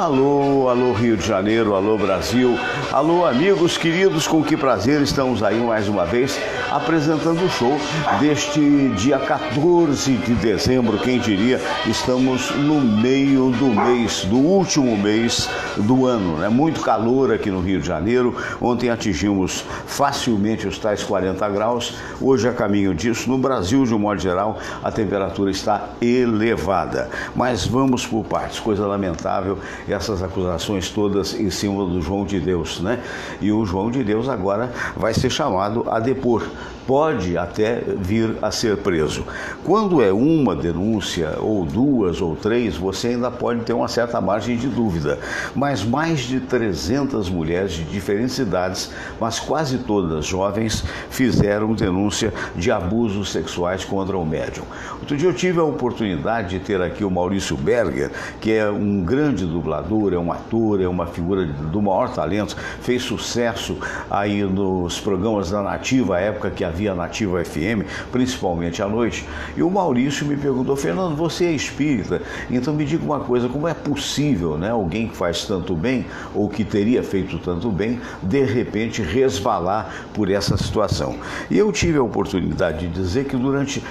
Alô, alô Rio de Janeiro, alô Brasil, alô amigos queridos, com que prazer estamos aí mais uma vez apresentando o show deste dia 14 de dezembro, quem diria, estamos no meio do mês, do último mês do ano, né? Muito calor aqui no Rio de Janeiro, ontem atingimos facilmente os tais 40 graus, hoje a caminho disso, no Brasil de um modo geral a temperatura está elevada, mas vamos por partes, coisa lamentável, essas acusações todas em cima do João de Deus, né? E o João de Deus agora vai ser chamado a depor. Pode até vir a ser preso. Quando é uma denúncia, ou duas, ou três, você ainda pode ter uma certa margem de dúvida. Mas mais de 300 mulheres de diferentes idades, mas quase todas jovens, fizeram denúncia de abusos sexuais contra o médium. Outro dia eu tive a oportunidade de ter aqui o Maurício Berger, que é um grande dublador, é um ator, é uma figura do maior talento, fez sucesso aí nos programas da Nativa, à época que havia Nativa FM, principalmente à noite, e o Maurício me perguntou: Fernando, você é espírita? Então me diga uma coisa, como é possível, né, alguém que faz tanto bem, ou que teria feito tanto bem, de repente resvalar por essa situação? E eu tive a oportunidade de dizer que durante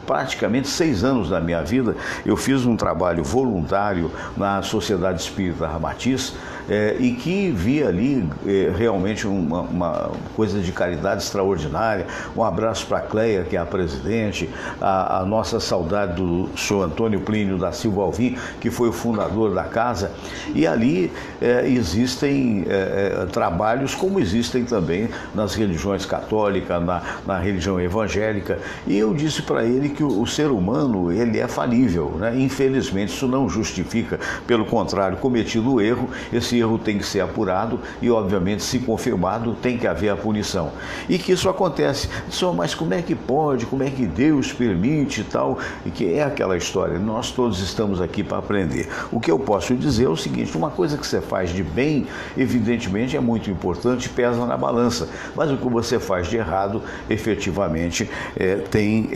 praticamente 6 anos da minha vida, eu fiz um trabalho voluntário na Sociedade Espírita Ramatiz, e que vi ali realmente uma coisa de caridade extraordinária. Um abraço para a Cleia, que é a presidente, a nossa saudade do senhor Antônio Plínio da Silva Alvim, que foi o fundador da casa, e ali existem trabalhos como existem também nas religiões católicas, na religião evangélica, e eu disse para ele que o ser humano, ele é falível, né? Infelizmente isso não justifica, pelo contrário, cometido o erro, esse erro tem que ser apurado e, obviamente, se confirmado, tem que haver a punição. E que isso acontece. Só, mas como é que pode? Como é que Deus permite e tal? E que é aquela história. Nós todos estamos aqui para aprender. O que eu posso dizer é o seguinte: uma coisa que você faz de bem, evidentemente, é muito importante, pesa na balança. Mas o que você faz de errado, efetivamente, tem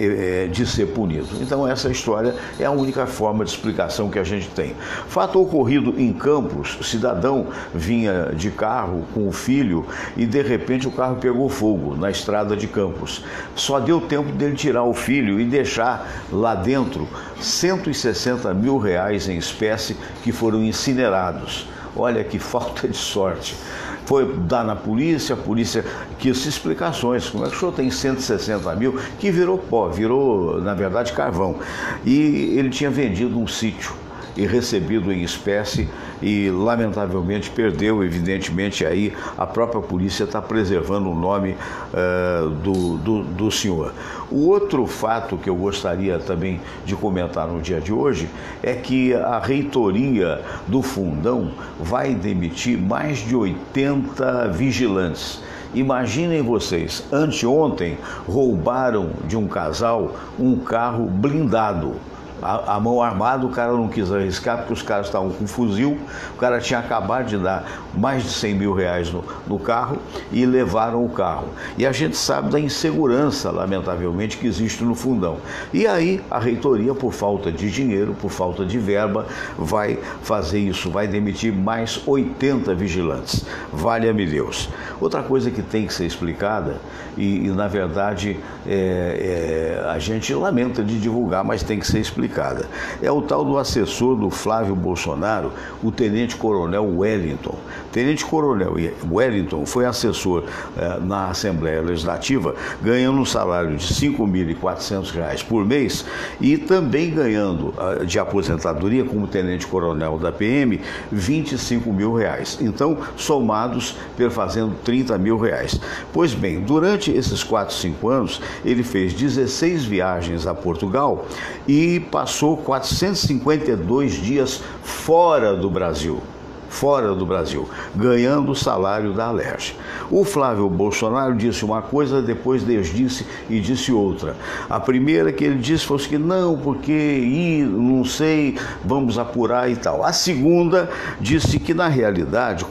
de ser punido. Então, essa história é a única forma de explicação que a gente tem. Fato ocorrido em Campos: cidadão vinha de carro com o filho e de repente o carro pegou fogo na estrada de Campos. Só deu tempo dele tirar o filho e deixar lá dentro 160 mil reais em espécie que foram incinerados. Olha que falta de sorte. Foi dar na polícia, a polícia quis explicações. Como é que o senhor tem 160 mil que virou pó, virou, na verdade, carvão? E ele tinha vendido um sítio e recebido em espécie e, lamentavelmente, perdeu. Evidentemente, aí a própria polícia está preservando o nome do senhor. O outro fato que eu gostaria também de comentar no dia de hoje é que a reitoria do Fundão vai demitir mais de 80 vigilantes. Imaginem vocês, anteontem roubaram de um casal um carro blindado. A mão armada, o cara não quis arriscar porque os caras estavam com fuzil, o cara tinha acabado de dar mais de 100 mil reais no carro e levaram o carro. E a gente sabe da insegurança, lamentavelmente, que existe no Fundão. E aí a reitoria, por falta de dinheiro, por falta de verba, vai fazer isso, vai demitir mais 80 vigilantes. Valha-me Deus. Outra coisa que tem que ser explicada, e na verdade a gente lamenta de divulgar, mas tem que ser explicada, é o tal do assessor do Flávio Bolsonaro, o tenente-coronel Wellington. Tenente-coronel Wellington foi assessor na Assembleia Legislativa, ganhando um salário de R$ 5.400 por mês e também ganhando de aposentadoria como tenente-coronel da PM R$ 25 mil. Então, somados, fazendo R$ 30 mil. Pois bem, durante esses 4, 5 anos, ele fez 16 viagens a Portugal e passou 452 dias fora do Brasil, ganhando o salário da Alerj. O Flávio Bolsonaro disse uma coisa, depois Deus disse outra. A primeira que ele disse foi que não, porque não sei, vamos apurar e tal. A segunda disse que, na realidade,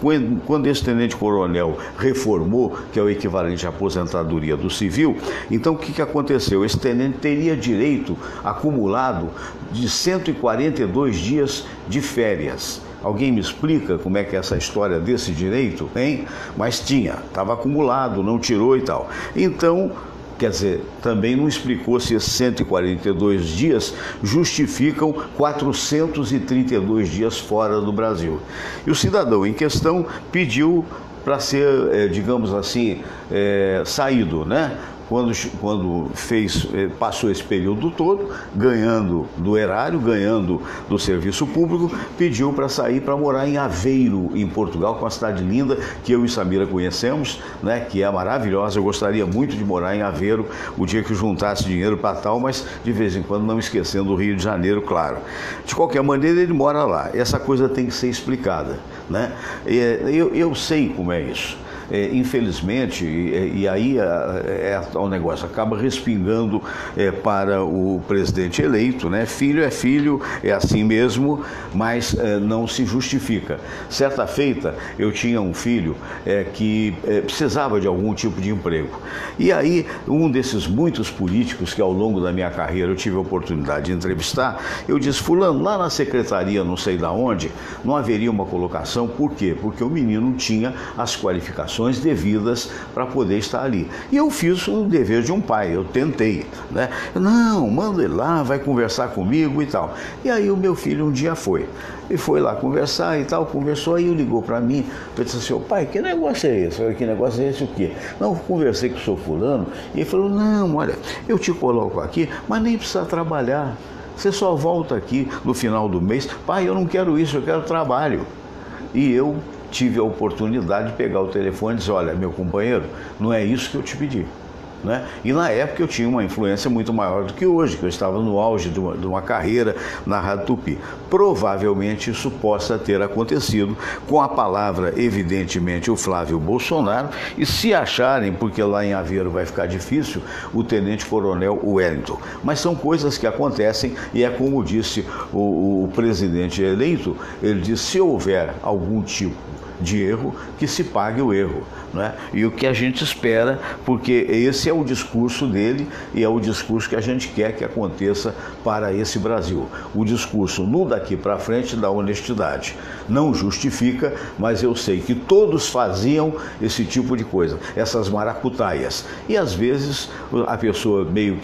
quando esse tenente-coronel reformou, que é o equivalente à aposentadoria do civil, então o que aconteceu? Esse tenente teria direito acumulado de 142 dias de férias. Alguém me explica como é que é essa história desse direito, hein? Mas tinha, estava acumulado, não tirou e tal. Então, quer dizer, também não explicou se esses 142 dias justificam 432 dias fora do Brasil. E o cidadão em questão pediu para ser, digamos assim, saído, né? Quando passou esse período todo, ganhando do erário, ganhando do serviço público, pediu para sair para morar em Aveiro, em Portugal, com uma cidade linda que eu e Samira conhecemos, né, que é maravilhosa. Eu gostaria muito de morar em Aveiro o dia que juntasse dinheiro para tal, mas de vez em quando não esquecendo o Rio de Janeiro, claro. De qualquer maneira, ele mora lá. Essa coisa tem que ser explicada, né? Eu sei como é isso. Infelizmente, e aí o negócio acaba respingando para o presidente eleito, né? Filho é filho, é assim mesmo, mas não se justifica. Certa feita, eu tinha um filho que precisava de algum tipo de emprego. E aí, um desses muitos políticos que ao longo da minha carreira eu tive a oportunidade de entrevistar, eu disse: fulano, lá na secretaria, não sei da onde, não haveria uma colocação. Por quê? Porque o menino tinha as qualificações devidas para poder estar ali. E eu fiz o dever de um pai, eu tentei, né? Não, manda ele lá, vai conversar comigo e tal. E aí o meu filho um dia foi lá conversar e tal, conversou, aí ligou para mim, eu disse assim: ô pai, que negócio é esse? Que negócio é esse o quê? Não, eu conversei com o seu fulano, e ele falou: não, olha, eu te coloco aqui, mas nem precisa trabalhar, você só volta aqui no final do mês. Pai, eu não quero isso, eu quero trabalho. E eu tive a oportunidade de pegar o telefone e dizer: olha, meu companheiro, não é isso que eu te pedi, né? E na época eu tinha uma influência muito maior do que hoje, que eu estava no auge de uma carreira na Rádio Tupi. Provavelmente isso possa ter acontecido com a palavra, evidentemente, o Flávio Bolsonaro, e se acharem, porque lá em Aveiro vai ficar difícil, o tenente-coronel Wellington. Mas são coisas que acontecem e é como disse o presidente eleito, ele disse: se houver algum tipo de erro, que se pague o erro, né? E o que a gente espera, porque esse é o discurso dele e é o discurso que a gente quer que aconteça para esse Brasil. O discurso no daqui para frente da honestidade. Não justifica, mas eu sei que todos faziam esse tipo de coisa, essas maracutaias. E às vezes a pessoa meio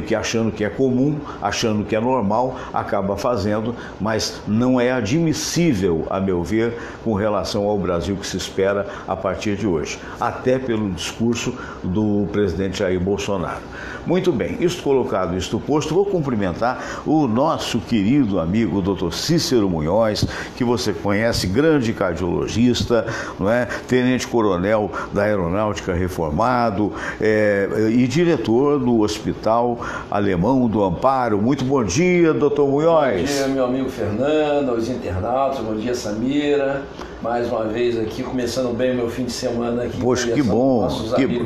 que achando que é comum, achando que é normal, acaba fazendo, mas não é admissível, a meu ver, com relação ao Brasil que se espera a partir de hoje, até pelo discurso do presidente Jair Bolsonaro. Muito bem, isto colocado, isto posto, vou cumprimentar o nosso querido amigo Dr. Cícero Munhoz, que você conhece, grande cardiologista, não é? Tenente-coronel da Aeronáutica reformado e diretor do Hospital Alemão do Amparo. Muito bom dia, doutor Munhoz. Bom dia, meu amigo Fernando, aos internautas, bom dia, Samira. Mais uma vez aqui, começando bem o meu fim de semana aqui. Poxa, que bom,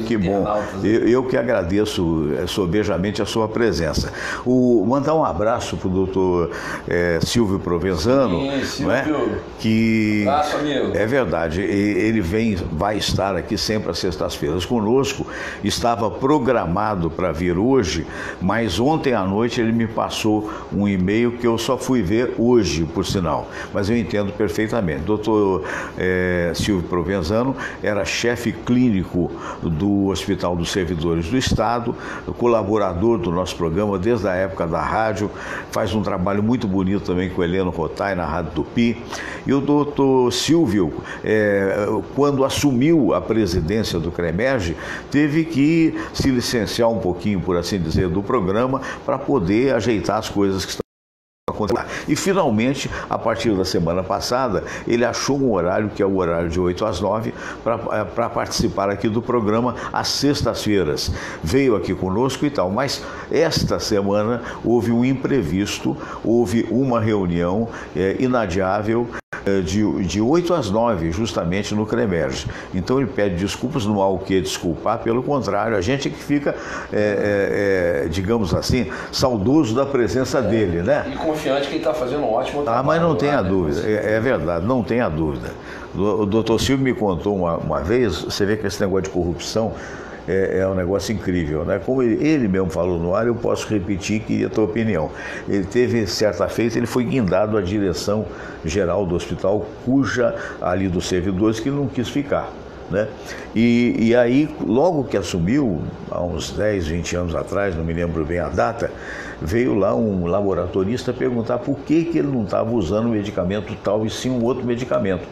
que bom. Eu que agradeço sobejamente a sua presença. Mandar um abraço para o doutor Silvio Provenzano. Sim, Silvio. Não é? Que abraço, amigo. É verdade, ele vai estar aqui sempre às sextas-feiras conosco. Estava programado para vir hoje, mas ontem à noite ele me passou um e-mail que eu só fui ver hoje, por sinal. Mas eu entendo perfeitamente. Doutor Silvio Provenzano era chefe clínico do Hospital dos Servidores do Estado, colaborador do nosso programa desde a época da rádio, faz um trabalho muito bonito também com o Heleno Rotai na Rádio Tupi. E o doutor Silvio, quando assumiu a presidência do CREMERGE, teve que se licenciar um pouquinho, por assim dizer, do programa para poder ajeitar as coisas que estão. E finalmente, a partir da semana passada, ele achou um horário, que é o horário de 8 às 9, para participar aqui do programa às sextas-feiras. Veio aqui conosco e tal, mas esta semana houve um imprevisto, houve uma reunião inadiável de 8 às 9, justamente no CREMERGE. Então ele pede desculpas, não há o que desculpar, pelo contrário, a gente é que fica, digamos assim, saudoso da presença dele, né? E confiante que ele está fazendo um ótimo trabalho. Mas não tenha dúvida, é verdade, não tenha dúvida. O doutor Silvio me contou uma vez, você vê que esse negócio de corrupção, é um negócio incrível, né? Como ele mesmo falou no ar, eu posso repetir que é a tua opinião. Ele teve, certa feita, ele foi guindado à direção geral do hospital, ali dos servidores, que ele não quis ficar, né? E aí, logo que assumiu, há uns 10, 20 anos atrás, não me lembro bem a data, veio lá um laboratorista perguntar por que ele não estava usando o medicamento tal e sim um outro medicamento.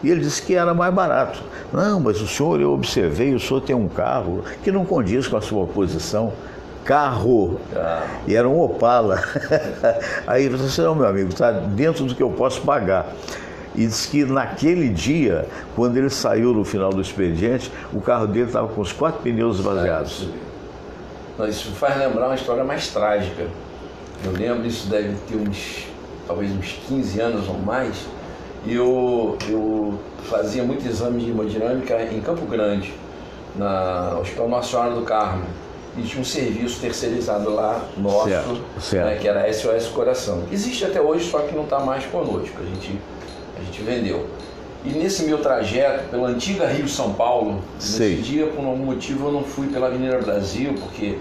E ele disse que era mais barato. Não, mas o senhor, eu observei, o senhor tem um carro que não condiz com a sua posição. Carro. E era um Opala. Aí ele disse, não, meu amigo, está dentro do que eu posso pagar. E disse que naquele dia, quando ele saiu no final do expediente, o carro dele estava com os 4 pneus esvaziados. Isso faz lembrar uma história mais trágica. Eu lembro, isso deve ter talvez uns 15 anos ou mais. Eu fazia muito exame de hemodinâmica em Campo Grande, no Hospital Nossa Senhora do Carmo. E tinha um serviço terceirizado lá, nosso, certo. Né, que era SOS Coração. Existe até hoje, só que não está mais conosco, a gente vendeu. E nesse meu trajeto, pela antiga Rio-São Paulo, nesse dia, por algum motivo, eu não fui pela Avenida Brasil, porque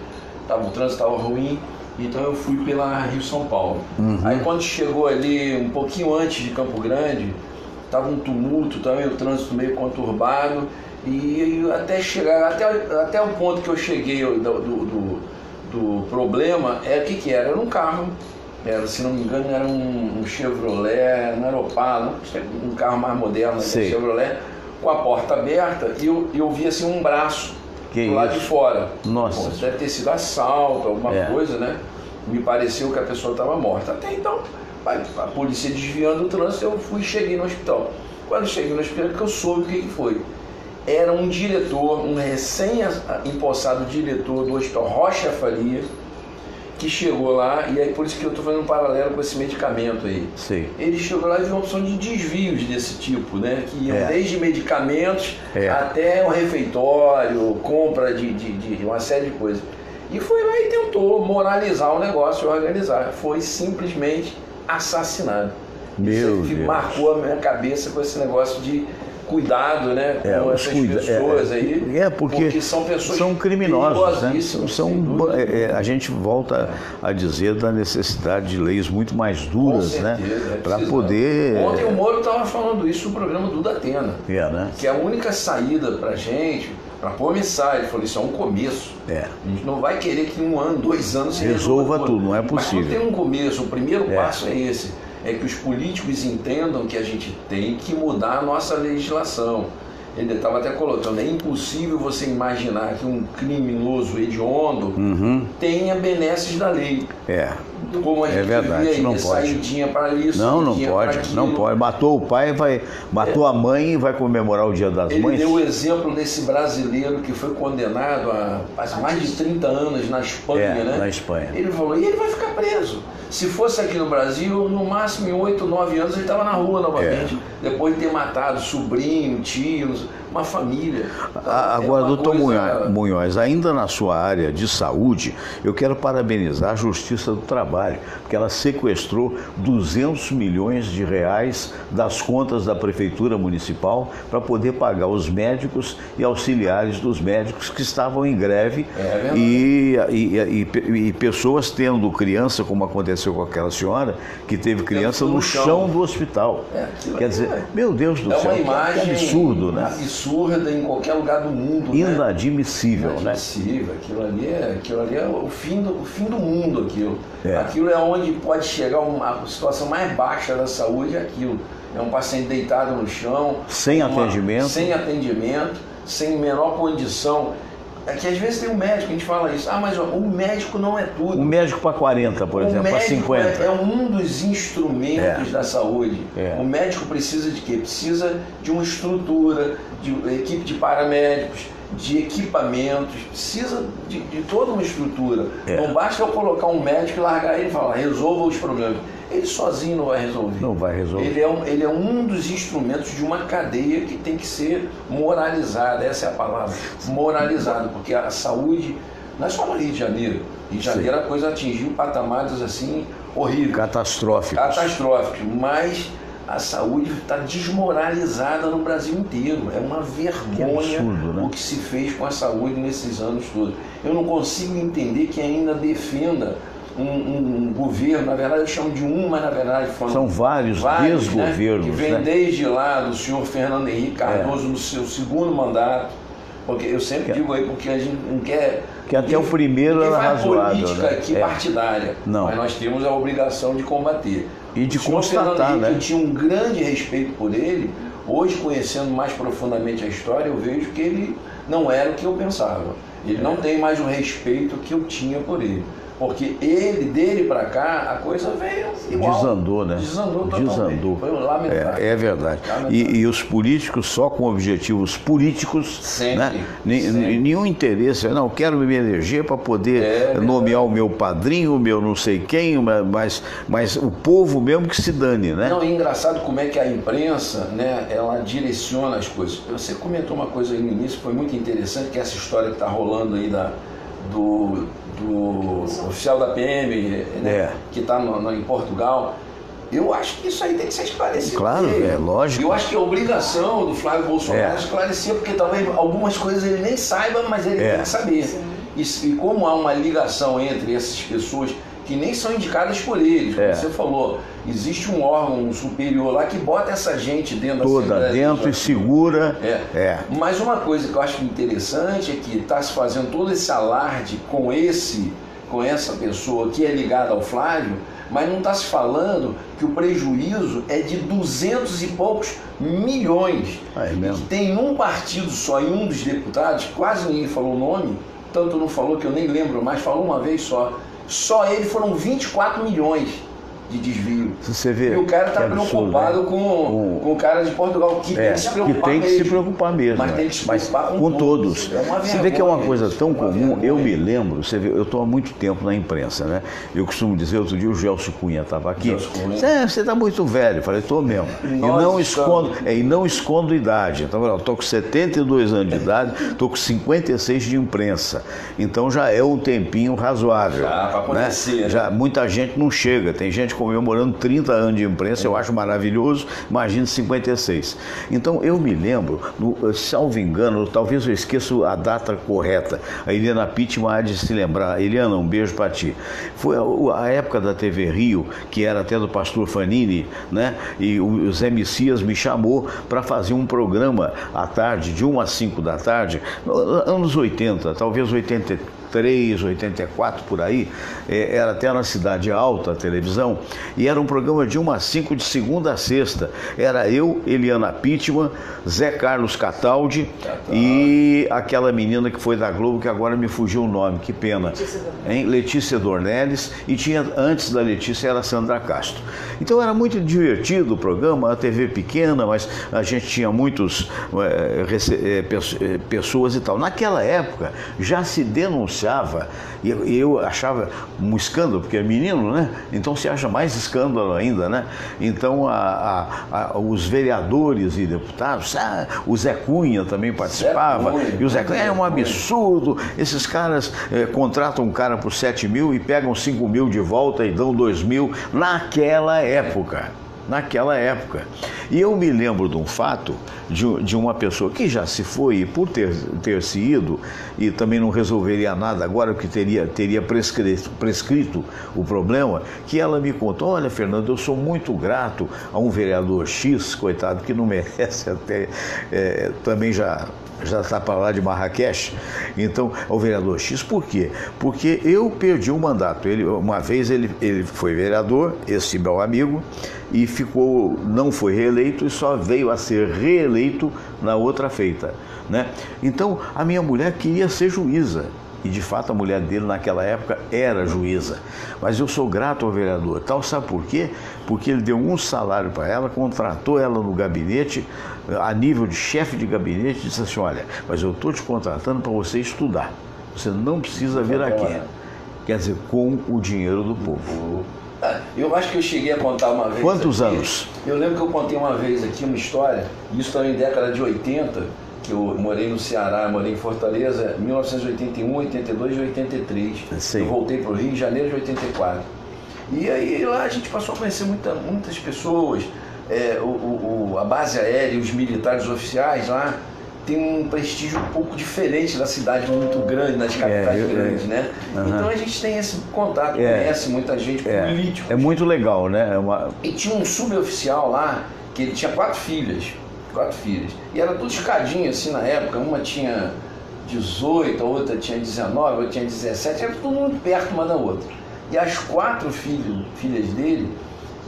o trânsito estava ruim, então eu fui pela Rio-São Paulo. Aí quando chegou ali, um pouquinho antes de Campo Grande, estava um tumulto também, o trânsito meio conturbado, e até chegar, até o ponto que eu cheguei do problema, o que era? Era um carro, se não me engano era um Chevrolet, não era Opala, um carro mais moderno, Chevrolet, com a porta aberta, e eu vi assim um braço do lado de fora. Nossa. Bom, deve ter sido assalto, alguma coisa, né? Me pareceu que a pessoa estava morta. Até então, a polícia desviando o trânsito, eu cheguei no hospital. Quando cheguei no hospital, eu soube o que foi. Era um diretor, um recém-empossado diretor do Hospital Rocha Faria, que chegou lá, e aí por isso que eu estou fazendo um paralelo com esse medicamento aí. Sim. Ele chegou lá e viu uma opção de desvios desse tipo, né? Que iam desde medicamentos até o refeitório, compra de uma série de coisas. E foi lá e tentou moralizar o negócio, organizar. Foi simplesmente assassinado. Meu Isso Deus. Marcou a minha cabeça com esse negócio de cuidado, né, com essas pessoas aí, porque são pessoas são criminosos, né? A gente volta a dizer da necessidade de leis muito mais duras, né, para poder... Ontem o Moro estava falando isso no programa do Datena, né? Que a única saída para gente, para pôr mensagem, ele falou, isso é um começo. A gente não vai querer que em 1 ano, 2 anos se resolva tudo, não é possível. Mas não tem um começo, o primeiro passo é esse. É que os políticos entendam que a gente tem que mudar a nossa legislação. Ele estava até colocando, é impossível você imaginar que um criminoso hediondo tenha benesses da lei. Como a gente verdade, aí, não pode. Saidinha para isso, não pode. Matou o pai, matou a mãe e vai comemorar o Dia das Mães. Ele deu o exemplo desse brasileiro que foi condenado a mais de 30 anos na Espanha, né? Na Espanha. Ele falou, e ele vai ficar preso. Se fosse aqui no Brasil, no máximo em 8, 9 anos ele estava na rua novamente. Depois de ter matado sobrinho, tios, uma família. Agora, doutor Munhoz, ainda na sua área de saúde, eu quero parabenizar a Justiça do Trabalho, porque ela sequestrou 200 milhões de reais das contas da Prefeitura Municipal para poder pagar os médicos e auxiliares dos médicos que estavam em greve e pessoas tendo criança, como aconteceu com aquela senhora, que teve criança no chão do hospital. Quer dizer, meu Deus do céu, uma imagem que absurdo, né? Absurda em qualquer lugar do mundo. Inadmissível, né? Inadmissível. Aquilo ali é o fim do mundo, aquilo. Aquilo é onde pode chegar a situação mais baixa da saúde, é aquilo. É um paciente deitado no chão, sem atendimento, sem menor condição. É que às vezes tem um médico, a gente fala isso, mas o médico não é tudo. Um médico para 40, por exemplo, para 50. É um dos instrumentos da saúde. O médico precisa de quê? Precisa de uma estrutura, de equipe de paramédicos, de equipamentos, precisa de toda uma estrutura. Não basta eu colocar um médico e largar ele e falar, resolva os problemas. Ele sozinho não vai resolver. Não vai resolver. Ele é um dos instrumentos de uma cadeia que tem que ser moralizada, essa é a palavra, moralizada, porque a saúde, não é só no Rio de Janeiro. Rio de Janeiro a coisa atingiu patamares assim horríveis. Catastróficos. Mas a saúde está desmoralizada no Brasil inteiro. É uma vergonha absurdo, né? O que se fez com a saúde nesses anos todos. Eu não consigo entender que ainda defenda um governo, na verdade eu chamo de mas na verdade são vários desgovernos, né? Que vem desde lá do senhor Fernando Henrique Cardoso no seu segundo mandato, porque eu sempre digo aí, porque a gente não quer... Que até o primeiro era razoável, política, né? aqui partidária, não. Mas nós temos a obrigação de combater. E de constatar, Fernando Henrique, né? tinha um grande respeito por ele. Hoje, conhecendo mais profundamente a história, eu vejo que ele não era o que eu pensava. Ele não tem mais o respeito que eu tinha por ele. Porque dele para cá, a coisa veio igual. Desandou, né? Desandou totalmente. Desandou. Foi lamentável. É verdade. E os políticos só com objetivos políticos, sempre, né? Sempre. Nenhum interesse. Não, quero me eleger para poder nomear o meu padrinho, o meu não sei quem, mas o povo mesmo que se dane, né? Não, é engraçado como é que a imprensa, né, ela direciona as coisas. Você comentou uma coisa aí no início, foi muito interessante, que essa história que está rolando aí do oficial da PM, né, que está em Portugal. Eu acho que isso aí tem que ser esclarecido. Claro, lógico. Eu acho que é obrigação do Flávio Bolsonaro esclarecer, porque talvez algumas coisas ele nem saiba, mas ele tem que saber. E como há uma ligação entre essas pessoas que nem são indicadas por eles, como você falou, existe um órgão superior lá que bota essa gente dentro toda dentro e segura. Mas uma coisa que eu acho interessante é que está se fazendo todo esse alarde com essa pessoa que é ligada ao Flávio, mas não está se falando que o prejuízo é de 200 e poucos milhões. É mesmo? E que tem um partido só, e um dos deputados, quase ninguém falou o nome, tanto não falou que eu nem lembro mais, falou uma vez só. Só ele foram 24 milhões de desvio. Você vê, e o cara está preocupado, né? com o cara de Portugal, que tem que se preocupar que tem que se preocupar mesmo. Mas tem que se preocupar com todos. Você vê que é uma coisa tão comum. Eu me lembro, você vê, eu estou há muito tempo na imprensa, né? Eu costumo dizer, outro dia o Gelson Cunha estava aqui. Você está muito velho. Eu falei, estou mesmo. E não escondo idade. Então, eu estou com 72 anos de idade, estou com 56 de imprensa. Então já é um tempinho razoável. Já para acontecer. Né? Já, muita gente não chega. Tem gente comemorando 30 anos de imprensa, eu acho maravilhoso, imagine 56. Então eu me lembro, salvo engano, talvez eu esqueça a data correta, a Eliana Pittman há de se lembrar. Eliana, um beijo para ti. Foi a época da TV Rio, que era até do pastor Fanini, né? E o Zé Messias me chamou para fazer um programa à tarde, de 1 às 5 da tarde, anos 80, talvez 83, 84 por aí, era até na Cidade Alta a televisão, e era um programa de 1 às 5 de segunda a sexta. Era eu, Eliana Pittman, Zé Carlos Cataldi e aquela menina que foi da Globo, que agora me fugiu o nome, que pena, Letícia Dornelles, e tinha, antes da Letícia, era Sandra Castro. Então era muito divertido o programa, a TV pequena, mas a gente tinha muitas pessoas e tal. Naquela época já se denunciava, e eu achava um escândalo, porque é menino, né? Então se acha mais escândalo ainda, né? Então os vereadores e deputados, o Zé Cunha também participava, e o Zé Cunha é um absurdo, esses caras contratam um cara por 7 mil e pegam 5 mil de volta e dão 2 mil naquela época. E eu me lembro de um fato de uma pessoa que já se foi, e por ter se ido, e também não resolveria nada agora, porque teria prescrito o problema, que ela me contou: olha, Fernando, eu sou muito grato a um vereador X, coitado, que não merece até, também já está para lá de Marrakech. Então, o vereador X, por quê? Porque eu perdi o mandato. Uma vez ele foi vereador, esse meu amigo, e não foi reeleito e só veio a ser reeleito na outra feita, né? Então, a minha mulher queria ser juíza. E de fato a mulher dele naquela época era juíza. Mas eu sou grato ao vereador. Sabe por quê? Porque ele deu um salário para ela, contratou ela no gabinete, a nível de chefe de gabinete, e disse assim: olha, mas eu estou te contratando para você estudar. Você não precisa vir aqui. Quer dizer, com o dinheiro do povo. Eu acho que eu cheguei a contar uma vez. Quantos anos? Eu lembro que eu contei uma vez aqui uma história, isso também na década de 80, que eu morei no Ceará, morei em Fortaleza, 1981, 82 e 83. Sim. Eu voltei para o Rio em janeiro de 84. E aí lá a gente passou a conhecer muitas pessoas, a base aérea e os militares oficiais lá tem um prestígio um pouco diferente da cidade muito grande, das capitais grandes, né? Então a gente tem esse contato, conhece muita gente, político. É muito legal, né? E tinha um suboficial lá, que ele tinha 4 filhas. E era tudo escadinho assim na época, uma tinha 18, a outra tinha 19, a outra tinha 17, era tudo muito perto uma da outra. E as 4 filhas dele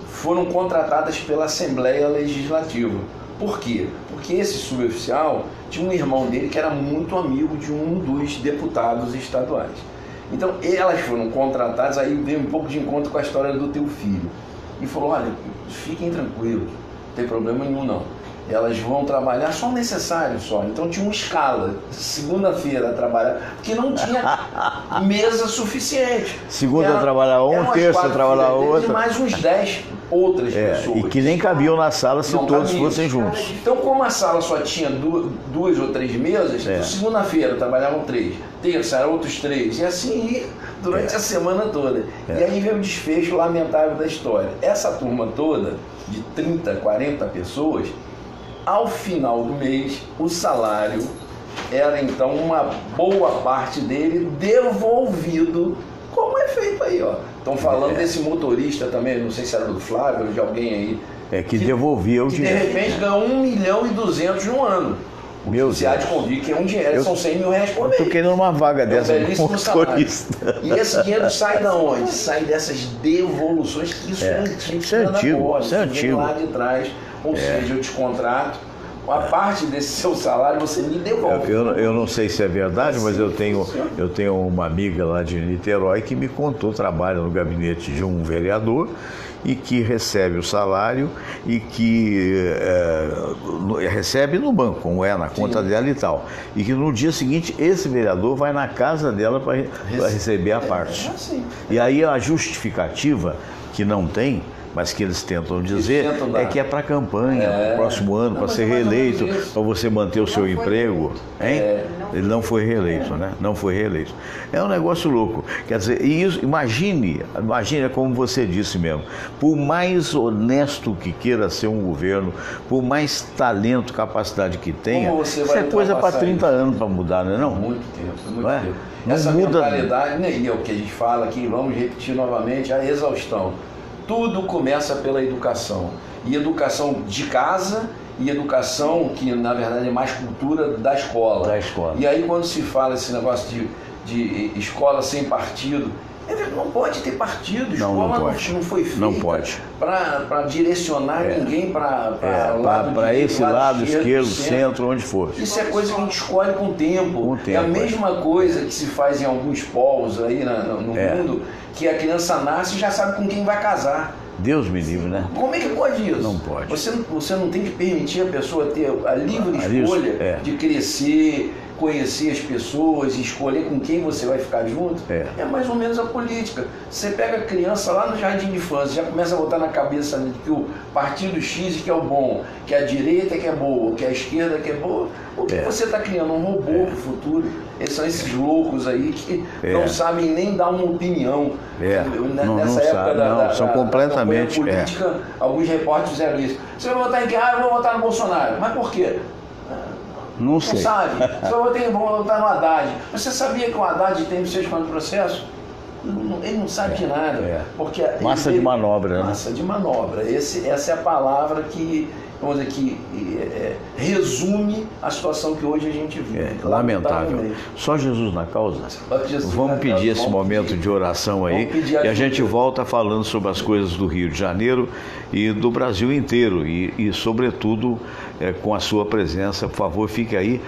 foram contratadas pela Assembleia Legislativa. Por quê? Porque esse suboficial tinha um irmão dele que era muito amigo de um dos deputados estaduais. Então elas foram contratadas, aí veio um pouco de encontro com a história do teu filho. E falou, olha, fiquem tranquilos, não tem problema nenhum não. Elas vão trabalhar só o necessário só. Então tinha uma escala, segunda-feira trabalhar, porque não tinha mesa suficiente. Segunda trabalhar um, terça trabalhar outra. E mais uns 10 outras pessoas. E que nem cabiam na sala se todos fossem juntos. Então, como a sala só tinha 2 ou 3 mesas, segunda-feira trabalhavam 3, terça eram outros 3, e assim ia durante a semana toda. E aí veio o desfecho lamentável da história. Essa turma toda, de 30, 40 pessoas, ao final do mês, o salário era então uma boa parte dele devolvido, como é feito aí, ó. Estão falando desse motorista também, não sei se era do Flávio ou de alguém aí. Que devolvia o dinheiro. De repente ganhou 1.200.000 no ano. Meu Se há de convir que é um dinheiro, são 100 mil reais por mês. Estou querendo uma vaga dessa belíssimo motorista. Salário. E esse dinheiro sai da onde? Sai dessas devoluções, que isso é antigo. Isso é antigo. Lá de trás, ou seja, eu te contrato, uma parte desse seu salário você me devolve. Eu não sei se é verdade, mas eu tenho uma amiga lá de Niterói que me contou, trabalha no gabinete de um vereador e que recebe o salário e que recebe no banco, como na conta dela e tal. E que no dia seguinte esse vereador vai na casa dela para receber a parte. E aí a justificativa que não tem, mas que eles tentam dizer, é que é para a campanha, para o próximo ano, para ser reeleito, para você manter o seu emprego. Hein? Ele não foi reeleito, né? Não foi reeleito. É um negócio louco. Quer dizer, isso, imagine como você disse mesmo, por mais honesto que queira ser um governo, por mais talento, capacidade que tenha, isso é coisa para 30 anos para mudar, não é não? Muito tempo, muito tempo. Não essa muda. mentalidade, né, é o que a gente fala aqui, vamos repetir novamente, a exaustão. Tudo começa pela educação. E educação de casa e educação que, na verdade, é mais cultura da escola. E aí, quando se fala esse negócio de escola sem partido, não pode ter partido. Escola não foi feita para direcionar ninguém para esse lado esquerdo, centro, onde for. Isso é coisa que a gente escolhe com o tempo. É a mesma coisa que se faz em alguns povos aí no mundo, que a criança nasce e já sabe com quem vai casar. Deus me livre, né? Como é que pode isso? Não pode. Você não tem que permitir a pessoa ter a livre escolha de crescer, conhecer as pessoas e escolher com quem você vai ficar junto. É mais ou menos a política. Você pega a criança lá no jardim de infância, já começa a botar na cabeça de que o partido X que é o bom, que a direita que é boa, que a esquerda que é boa. O que você está criando? Um robô para o futuro. São esses loucos aí que não sabem nem dar uma opinião. Nessa época são completamente política, alguns repórteres fizeram isso. Você vai votar em quem? Eu vou votar no Bolsonaro. Mas por quê? Não sei. Não sabe? Vou votar no Haddad. Você sabia que o Haddad tem os seus quanto processo? Ele não sabe de nada. Porque massa de manobra, né? Massa de manobra. Essa é a palavra que, vamos dizer, que resume a situação que hoje a gente vive. Lamentável. Só Jesus na causa. Vamos pedir esse momento de oração aí e a gente volta falando sobre as coisas do Rio de Janeiro e do Brasil inteiro e sobretudo, com a sua presença. Por favor, fique aí.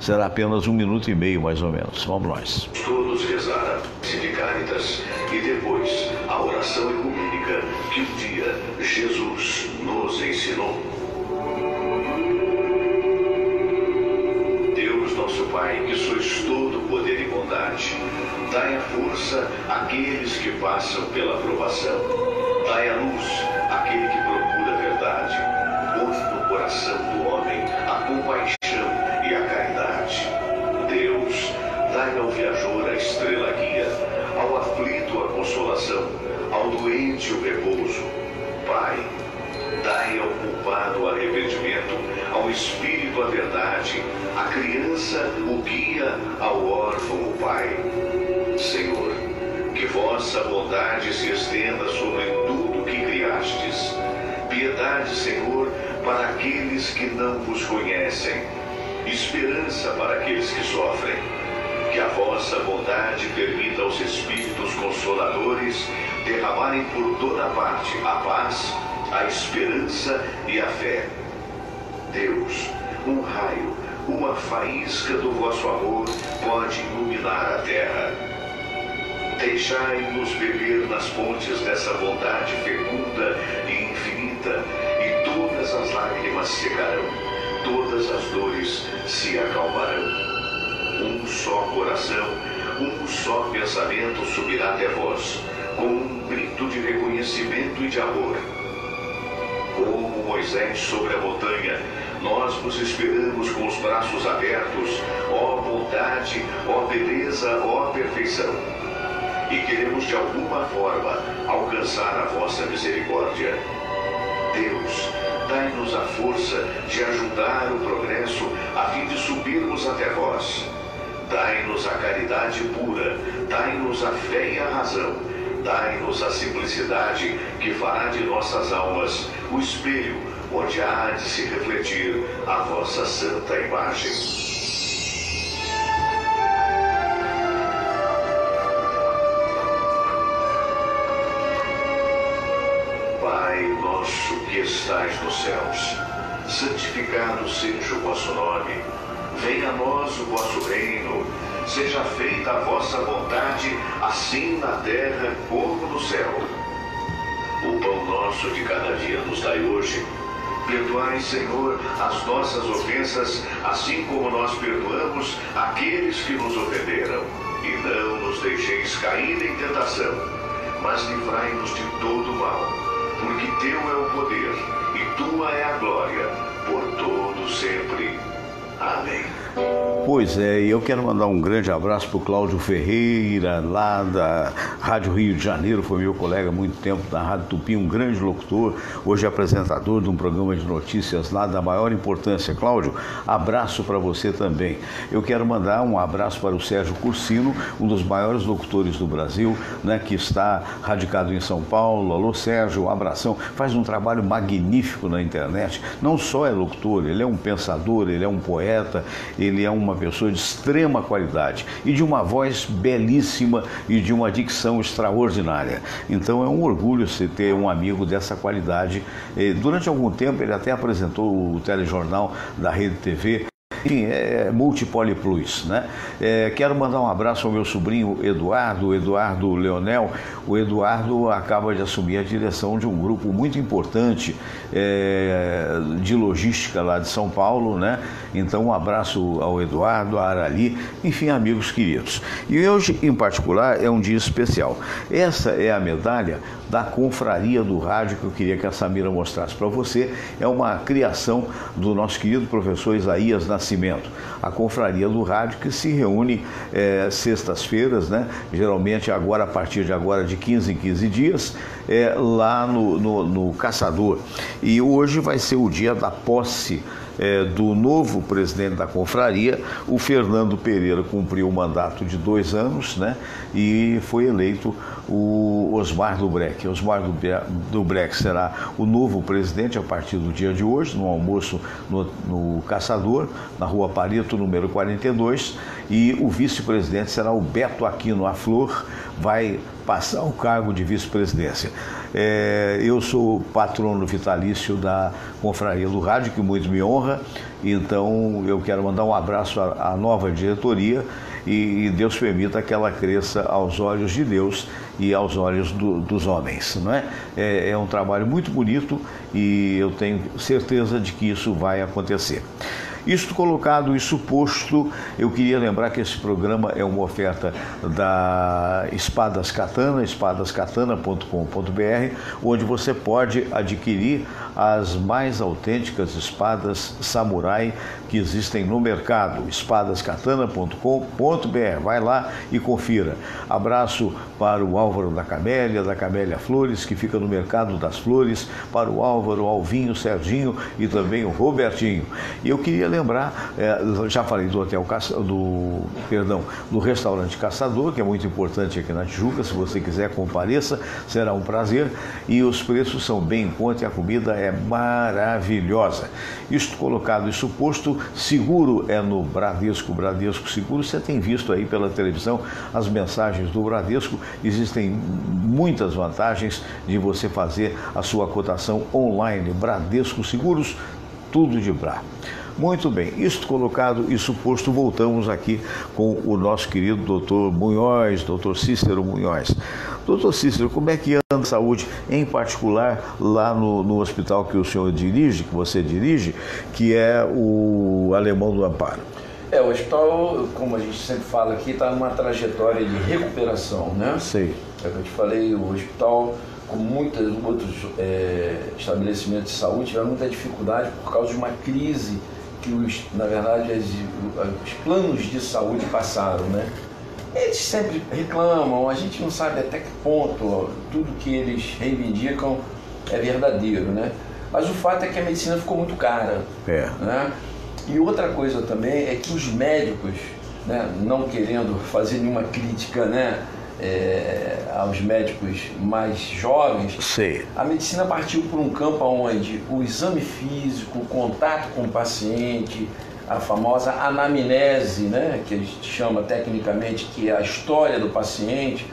Será apenas 1 minuto e meio, mais ou menos. Vamos nós. Todos rezar, de Cáritas, e depois a oração ecumênica que um dia Jesus nos ensinou. Deus nosso Pai, que sois todo poder e bondade, dai a força àqueles que passam pela provação. Dai a luz àquele que procura a verdade. Põe no coração do homem a compaixão e a caridade. Deus, dai ao viajor a estrela guia, ao aflito a consolação, ao doente o repouso. Pai, Dai ao culpado o arrependimento, ao espírito a verdade, à criança o guia, ao órfão o pai. Senhor, que vossa bondade se estenda sobre tudo que criastes. Piedade, Senhor, para aqueles que não vos conhecem. Esperança para aqueles que sofrem. Que a vossa bondade permita aos Espíritos Consoladores derramarem por toda parte a paz, a esperança e a fé. Deus, um raio, uma faísca do vosso amor pode iluminar a terra. Deixai-nos beber nas fontes dessa bondade fecunda e infinita, e todas as lágrimas secarão, todas as dores se acalmarão. Um só coração, um só pensamento subirá até vós, com um grito de reconhecimento e de amor. Como Moisés sobre a montanha, nós vos esperamos com os braços abertos, ó bondade, ó beleza, ó perfeição. E queremos de alguma forma alcançar a vossa misericórdia. Deus, dai-nos a força de ajudar o progresso a fim de subirmos até vós. Dai-nos a caridade pura, dai-nos a fé e a razão, dai-nos a simplicidade que fará de nossas almas o espelho onde há de se refletir a vossa santa imagem. Pai nosso que estais nos céus, santificado seja o vosso nome. Venha a nós o vosso reino, seja feita a vossa vontade, assim na terra como no céu. O pão nosso de cada dia nos dai hoje. Perdoai, Senhor, as nossas ofensas, assim como nós perdoamos aqueles que nos ofenderam. E não nos deixeis cair em tentação, mas livrai-nos de todo mal, porque teu é o poder e tua é a glória, por todo sempre. Amém. Pois é, eu quero mandar um grande abraço para o Cláudio Ferreira, lá da Rádio Rio de Janeiro, foi meu colega há muito tempo da Rádio Tupi, um grande locutor, hoje apresentador de um programa de notícias lá da maior importância. Cláudio, abraço para você também. Eu quero mandar um abraço para o Sérgio Cursino, um dos maiores locutores do Brasil, né, que está radicado em São Paulo. Alô, Sérgio, um abração. Faz um trabalho magnífico na internet. Não só é locutor, ele é um pensador, ele é um poeta, ele é uma pessoa de extrema qualidade e de uma voz belíssima e de uma dicção extraordinária. Então é um orgulho você ter um amigo dessa qualidade. Durante algum tempo ele até apresentou o telejornal da Rede TV. Enfim, é Multipoli Plus, né? Quero mandar um abraço ao meu sobrinho Eduardo Leonel. O Eduardo acaba de assumir a direção de um grupo muito importante de logística lá de São Paulo, né? Então um abraço ao Eduardo, a Arali, enfim, amigos queridos. E hoje, em particular, é um dia especial. Essa é a medalha da Confraria do Rádio que eu queria que a Samira mostrasse para você. É uma criação do nosso querido professor Isaías Nascimento. A Confraria do Rádio que se reúne sextas-feiras, né? Geralmente agora, a partir de agora, de 15 em 15 dias, lá no Caçador. E hoje vai ser o dia da posse do novo presidente da confraria. O Fernando Pereira cumpriu o mandato de 2 anos, né? E foi eleito o Osmar Dubrec. Osmar Dubrec será o novo presidente a partir do dia de hoje, no almoço no Caçador, na Rua Pareto, número 42, e o vice-presidente será o Beto Aquino Aflor, vai passar o cargo de vice-presidência. Eu sou patrono vitalício da Confraria do Rádio, que muito me honra, então eu quero mandar um abraço à nova diretoria e Deus permita que ela cresça aos olhos de Deus e aos olhos dos homens, não é? É um trabalho muito bonito e eu tenho certeza de que isso vai acontecer. Isto colocado, isso posto, eu queria lembrar que esse programa é uma oferta da Espadas Katana, espadascatana.com.br, onde você pode adquirir as mais autênticas espadas samurai que existem no mercado, espadascatana.com.br. Vai lá e confira. Abraço para o Álvaro da Camélia Flores, que fica no Mercado das Flores, para o Álvaro, Alvinho, Serginho e também o Robertinho. E eu queria lembrar, já falei do do restaurante Caçador, que é muito importante aqui na Tijuca. Se você quiser, compareça, será um prazer. E os preços são bem em conta e a comida é maravilhosa. Isto colocado, isso posto, seguro é no Bradesco Seguro. Você tem visto aí pela televisão as mensagens do Bradesco. Existem muitas vantagens de você fazer a sua cotação online. Bradesco Seguros, tudo de Brá. Muito bem, isto colocado, isso posto, voltamos aqui com o nosso querido doutor Munhoz, doutor Cícero Munhoz. Doutor Cícero, como é que anda a saúde, em particular lá no hospital que o senhor dirige, que você dirige, que é o Alemão do Amparo? O hospital, como a gente sempre fala aqui, está numa trajetória de recuperação, né? Sei. É o que eu te falei, o hospital, como muitos outros estabelecimentos de saúde, tiveram muita dificuldade por causa de uma crise que, na verdade, os planos de saúde passaram, né? Eles sempre reclamam, a gente não sabe até que ponto tudo que eles reivindicam é verdadeiro, né? Mas o fato é que a medicina ficou muito cara, né? E outra coisa também é que os médicos, né, não querendo fazer nenhuma crítica, né, aos médicos mais jovens, Sim. A medicina partiu por um campo onde o exame físico, o contato com o paciente, a famosa anamnese, né, que a gente chama tecnicamente, que é a história do paciente,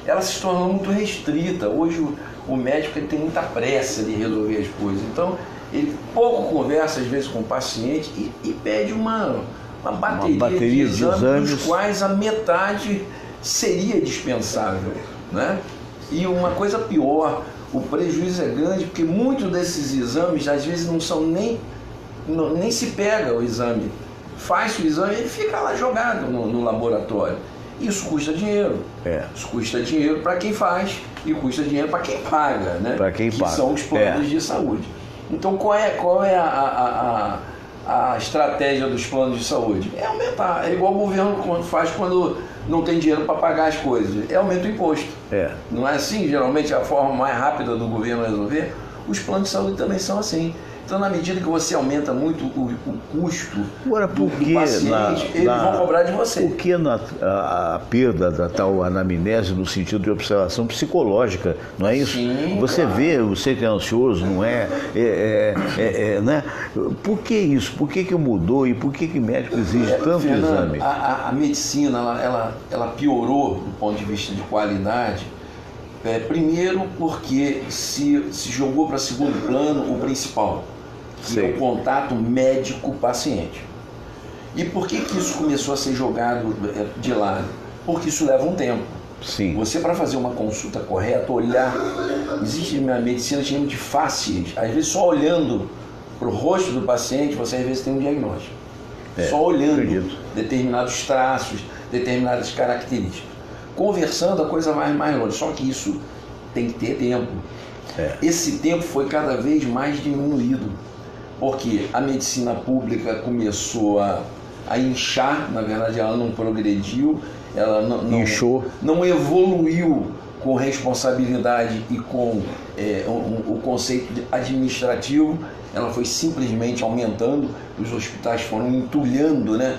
ela se tornou muito restrita. Hoje o médico ele tem muita pressa de resolver as coisas, então ele pouco conversa às vezes com o paciente e pede uma bateria de exames, dos quais a metade seria dispensável, né? E uma coisa pior, o prejuízo é grande porque muitos desses exames às vezes não são nem se pega o exame, faz o exame e ele fica lá jogado no laboratório. Isso custa dinheiro. Isso custa dinheiro para quem faz e custa dinheiro para quem paga, né? Para quem paga. Que são os planos de saúde. Então qual é a estratégia dos planos de saúde? É aumentar. É igual o governo faz quando não tem dinheiro para pagar as coisas. Aumenta o imposto. Não é assim? Geralmente a forma mais rápida do governo resolver. Os planos de saúde também são assim. Então, na medida que você aumenta muito o custo do paciente, eles vão cobrar de você. Por que a perda da tal anamnese no sentido de observação psicológica, não é isso? Sim, você claro. vê, você que é ansioso, não é? Né? Por que isso? Por que mudou e por que médico exige tanto Fernando, exame? A medicina, ela piorou do ponto de vista de qualidade. Primeiro porque se jogou para segundo plano o principal, que é o contato médico-paciente. E por que isso começou a ser jogado de lado? Porque isso leva um tempo. Sim. Você, para fazer uma consulta correta, olhar, existe na medicina chamada de fáscias, às vezes só olhando para o rosto do paciente, você às vezes tem um diagnóstico. Só olhando determinados traços, determinadas características. Conversando, a coisa vai mais longe, só que isso tem que ter tempo. Esse tempo foi cada vez mais diminuído, porque a medicina pública começou a inchar, na verdade ela não progrediu, ela não evoluiu com responsabilidade e com o conceito administrativo, ela foi simplesmente aumentando, os hospitais foram entulhando, né,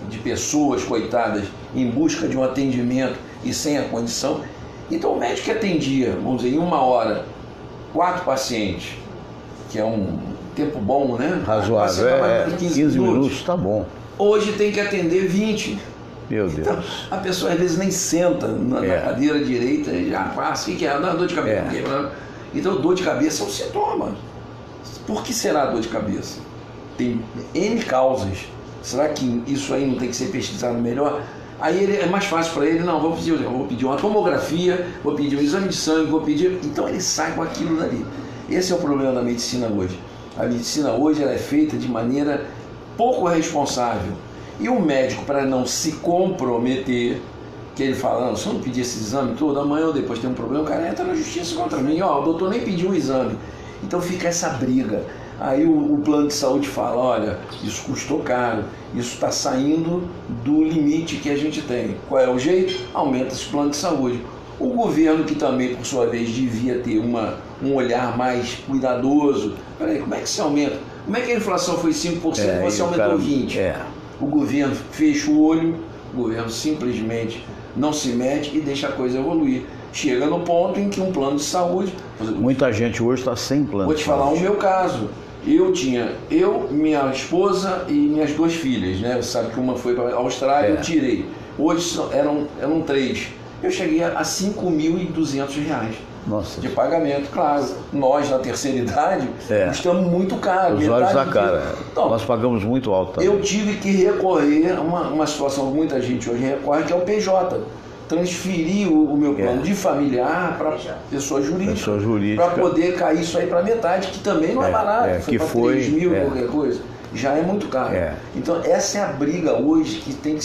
de pessoas coitadas em busca de um atendimento e sem a condição. Então o médico que atendia, vamos dizer, em 1 hora 4 pacientes, que é um tempo bom, né? Razoável, 15 minutos, tá bom. Hoje tem que atender 20. Meu Deus. Então, a pessoa às vezes nem senta na cadeira direita e já passa, o que é? Dor de cabeça. Então dor de cabeça é um sintoma. Por que será dor de cabeça? Tem N causas. Será que isso aí não tem que ser pesquisado melhor? Aí é mais fácil para ele, não, vou pedir uma tomografia, vou pedir um exame de sangue, então ele sai com aquilo dali. Esse é o problema da medicina hoje. A medicina hoje ela é feita de maneira pouco responsável. E o médico, para não se comprometer, que ele fala, não, se eu não pedir esse exame todo, amanhã ou depois tem um problema, o cara entra na justiça contra mim, ó, o doutor nem pediu o exame. Então fica essa briga. Aí o plano de saúde fala, olha, isso custou caro, isso está saindo do limite que a gente tem. Qual é o jeito? Aumenta esse plano de saúde. O governo, que também, por sua vez, devia ter um olhar mais cuidadoso. Peraí, como é que se aumenta? Como é que a inflação foi 5% e você aumentou 20%? O governo fecha o olho, o governo simplesmente não se mete e deixa a coisa evoluir. Chega no ponto em que um plano de saúde... Muita gente hoje está sem plano. Vou te falar o meu caso. Eu, minha esposa e minhas 2 filhas, né? Você sabe que uma foi para a Austrália, eu tirei. Hoje eram 3. Eu cheguei a R$ 5.200 de pagamento. Claro, nós na terceira idade custamos muito caro. Os olhos da cara. Então, nós pagamos muito alto também. Eu tive que recorrer a uma situação que muita gente hoje recorre, que é o PJ. Transferir o meu plano de familiar para pessoa jurídica. Para poder cair isso aí para metade, que também não é barato. Foi para 3 mil, qualquer coisa. Já é muito caro. Então essa é a briga hoje que tem que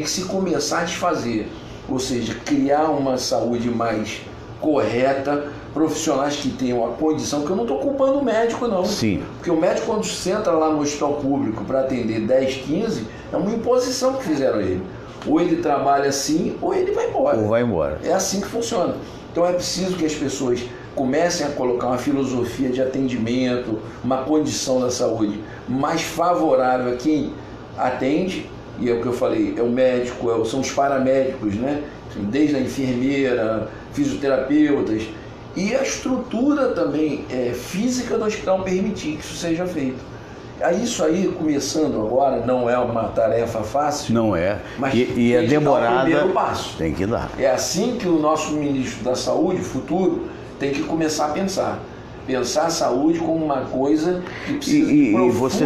se começar a desfazer. Ou seja, criar uma saúde mais correta, profissionais que tenham a condição, que eu não estou culpando o médico não. Sim. Porque o médico, quando senta lá no hospital público para atender 10, 15, é uma imposição que fizeram a ele. Ou ele trabalha assim, ou ele vai embora. Ou vai embora. É assim que funciona. Então é preciso que as pessoas comecem a colocar uma filosofia de atendimento, uma condição da saúde mais favorável a quem atende, e é o que eu falei, é o médico, são os paramédicos, né? Desde a enfermeira, fisioterapeutas, e a estrutura também física do hospital permitir que isso seja feito. Isso aí, começando agora, não é uma tarefa fácil. Não é. Mas e é demorada. Dar o primeiro passo. Tem que dar. É assim que o nosso ministro da Saúde, futuro, tem que começar a pensar. Pensar a saúde como uma coisa que precisa de você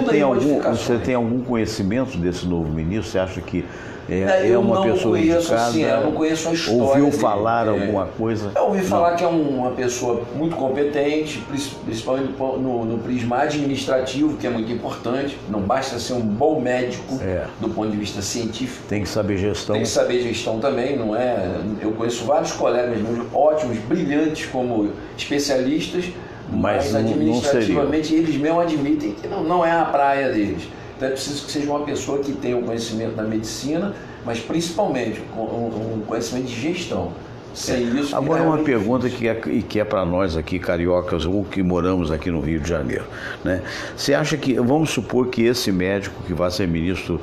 tem algum conhecimento desse novo ministro? Você acha que é uma pessoa indicada? Assim, eu não conheço a história. Ouviu falar alguma coisa? Eu ouvi falar que é uma pessoa muito competente, principalmente no prisma administrativo, que é muito importante. Não basta ser um bom médico do ponto de vista científico. Tem que saber gestão. Tem que saber gestão também, não é? Eu conheço vários colegas meus ótimos, brilhantes como especialistas, mas administrativamente eles mesmos admitem que não é a praia deles. Então é preciso que seja uma pessoa que tenha um conhecimento da medicina, mas principalmente um conhecimento de gestão. Sem isso, agora uma pergunta que é para nós aqui, cariocas, ou que moramos aqui no Rio de Janeiro, né? Você acha que, vamos supor que esse médico que vai ser ministro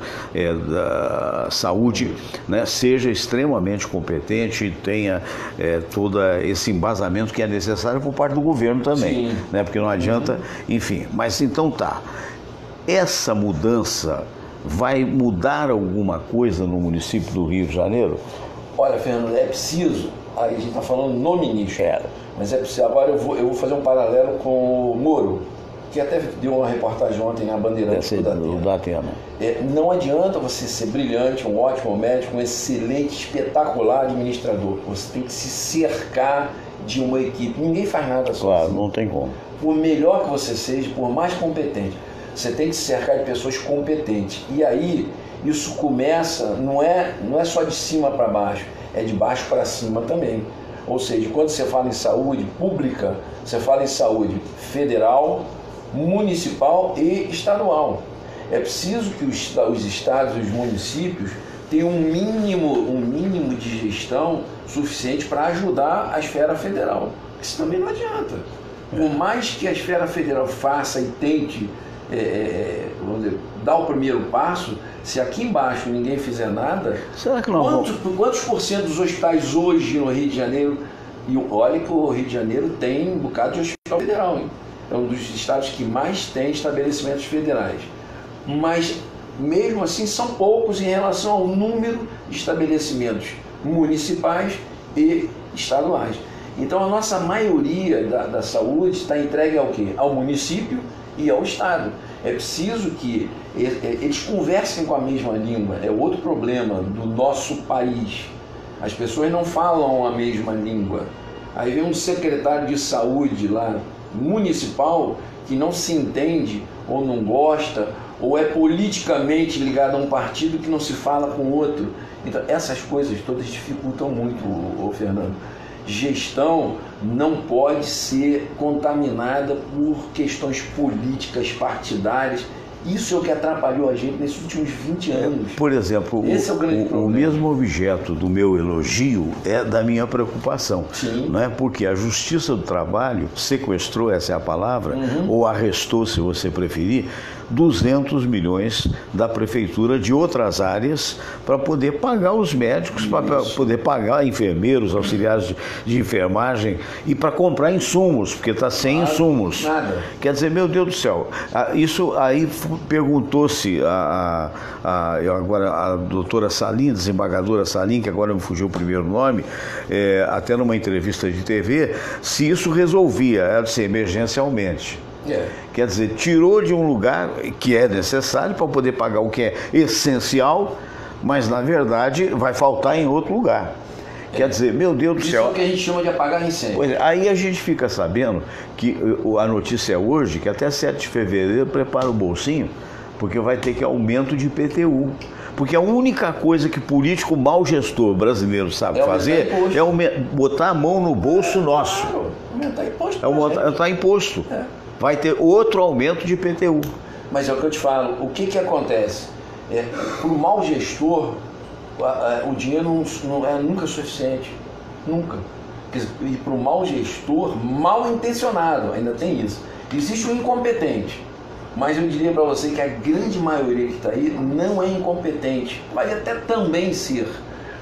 da Saúde, né, seja extremamente competente e tenha todo esse embasamento que é necessário por parte do governo também, né? Porque não adianta, enfim, mas então tá. Essa mudança vai mudar alguma coisa no município do Rio de Janeiro? Olha, Fernando, é preciso, aí a gente está falando no ministro, mas é preciso, agora eu vou fazer um paralelo com o Moro, que até deu uma reportagem ontem na Bandeirantes do Datena. Não adianta você ser brilhante, um ótimo médico, um excelente, espetacular administrador. Você tem que se cercar de uma equipe. Ninguém faz nada sozinho. Claro, não tem como. Por melhor que você seja, por mais competente, você tem que se cercar de pessoas competentes. E aí, isso começa, não é só de cima para baixo, é de baixo para cima também. Ou seja, quando você fala em saúde pública, você fala em saúde federal, municipal e estadual. É preciso que os estados e os municípios tenham um mínimo de gestão suficiente para ajudar a esfera federal. Isso também não adianta. Por mais que a esfera federal faça e tente vamos dizer, dar o primeiro passo, se aqui embaixo ninguém fizer nada, será que não quantos por cento dos hospitais hoje no Rio de Janeiro, e olha que o Rio de Janeiro tem um bocado de hospital federal, hein? É um dos estados que mais tem estabelecimentos federais, mas mesmo assim são poucos em relação ao número de estabelecimentos municipais e estaduais. Então a nossa maioria da saúde está entregue ao quê? Ao município e ao Estado. É preciso que eles conversem com a mesma língua. É outro problema do nosso país. As pessoas não falam a mesma língua. Aí vem um secretário de saúde lá, municipal, que não se entende ou não gosta, ou é politicamente ligado a um partido que não se fala com outro. Então, essas coisas todas dificultam muito, Fernando. Gestão não pode ser contaminada por questões políticas, partidárias. Isso é o que atrapalhou a gente nesses últimos 20 anos. Por exemplo, o mesmo objeto do meu elogio é da minha preocupação. Sim. Não é? Porque a Justiça do Trabalho sequestrou, essa é a palavra, ou arrestou, se você preferir, 200 milhões da prefeitura de outras áreas para poder pagar os médicos, para poder pagar enfermeiros, auxiliares de enfermagem e para comprar insumos, porque está sem insumos. Nada. Quer dizer, meu Deus do céu, isso aí perguntou-se agora a doutora Salim, desembargadora Salim, que agora me fugiu o primeiro nome, até numa entrevista de TV, se isso resolvia, ela disse, emergencialmente. Quer dizer, tirou de um lugar que é necessário para poder pagar o que é essencial, mas na verdade vai faltar em outro lugar. Quer dizer, meu Deus do céu. Isso é o que a gente chama de apagar incêndio. Pois é, aí a gente fica sabendo que a notícia é hoje, que até 7 de fevereiro prepara o bolsinho, porque vai ter que aumento de IPTU. Porque a única coisa que político mau gestor brasileiro sabe fazer é botar a mão no bolso nosso. Claro, aumentar imposto. Aumentar imposto. Vai ter outro aumento de IPTU. Mas é o que eu te falo, o que acontece? Para o mau gestor, o dinheiro não é nunca suficiente. Nunca. E para o mau gestor, mal intencionado, ainda tem isso. Existe um incompetente. Mas eu diria para você que a grande maioria que está aí não é incompetente. Pode até também ser.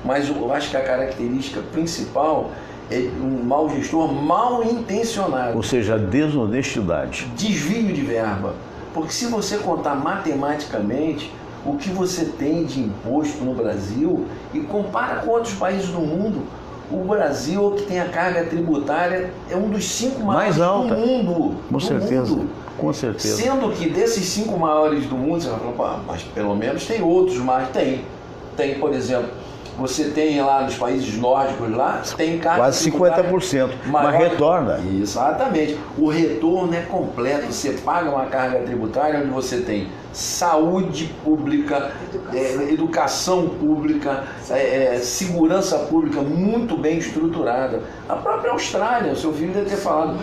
Mas eu acho que a característica principal é um mau gestor mal intencionado. Ou seja, desonestidade. Desvio de verba. Porque se você contar matematicamente o que você tem de imposto no Brasil e compara com outros países do mundo, o Brasil, o que tem a carga tributária, é um dos 5 maiores mais alta do mundo. Com certeza. Com certeza. Sendo que desses 5 maiores do mundo, você vai falar, mas pelo menos tem outros mais. Tem, por exemplo, você tem lá nos países nórdicos lá, tem carga quase 50%, mas retorna. Exatamente. O retorno é completo. Você paga uma carga tributária onde você tem saúde pública, educação pública, segurança pública muito bem estruturada. A própria Austrália, o seu filho deve ter falado.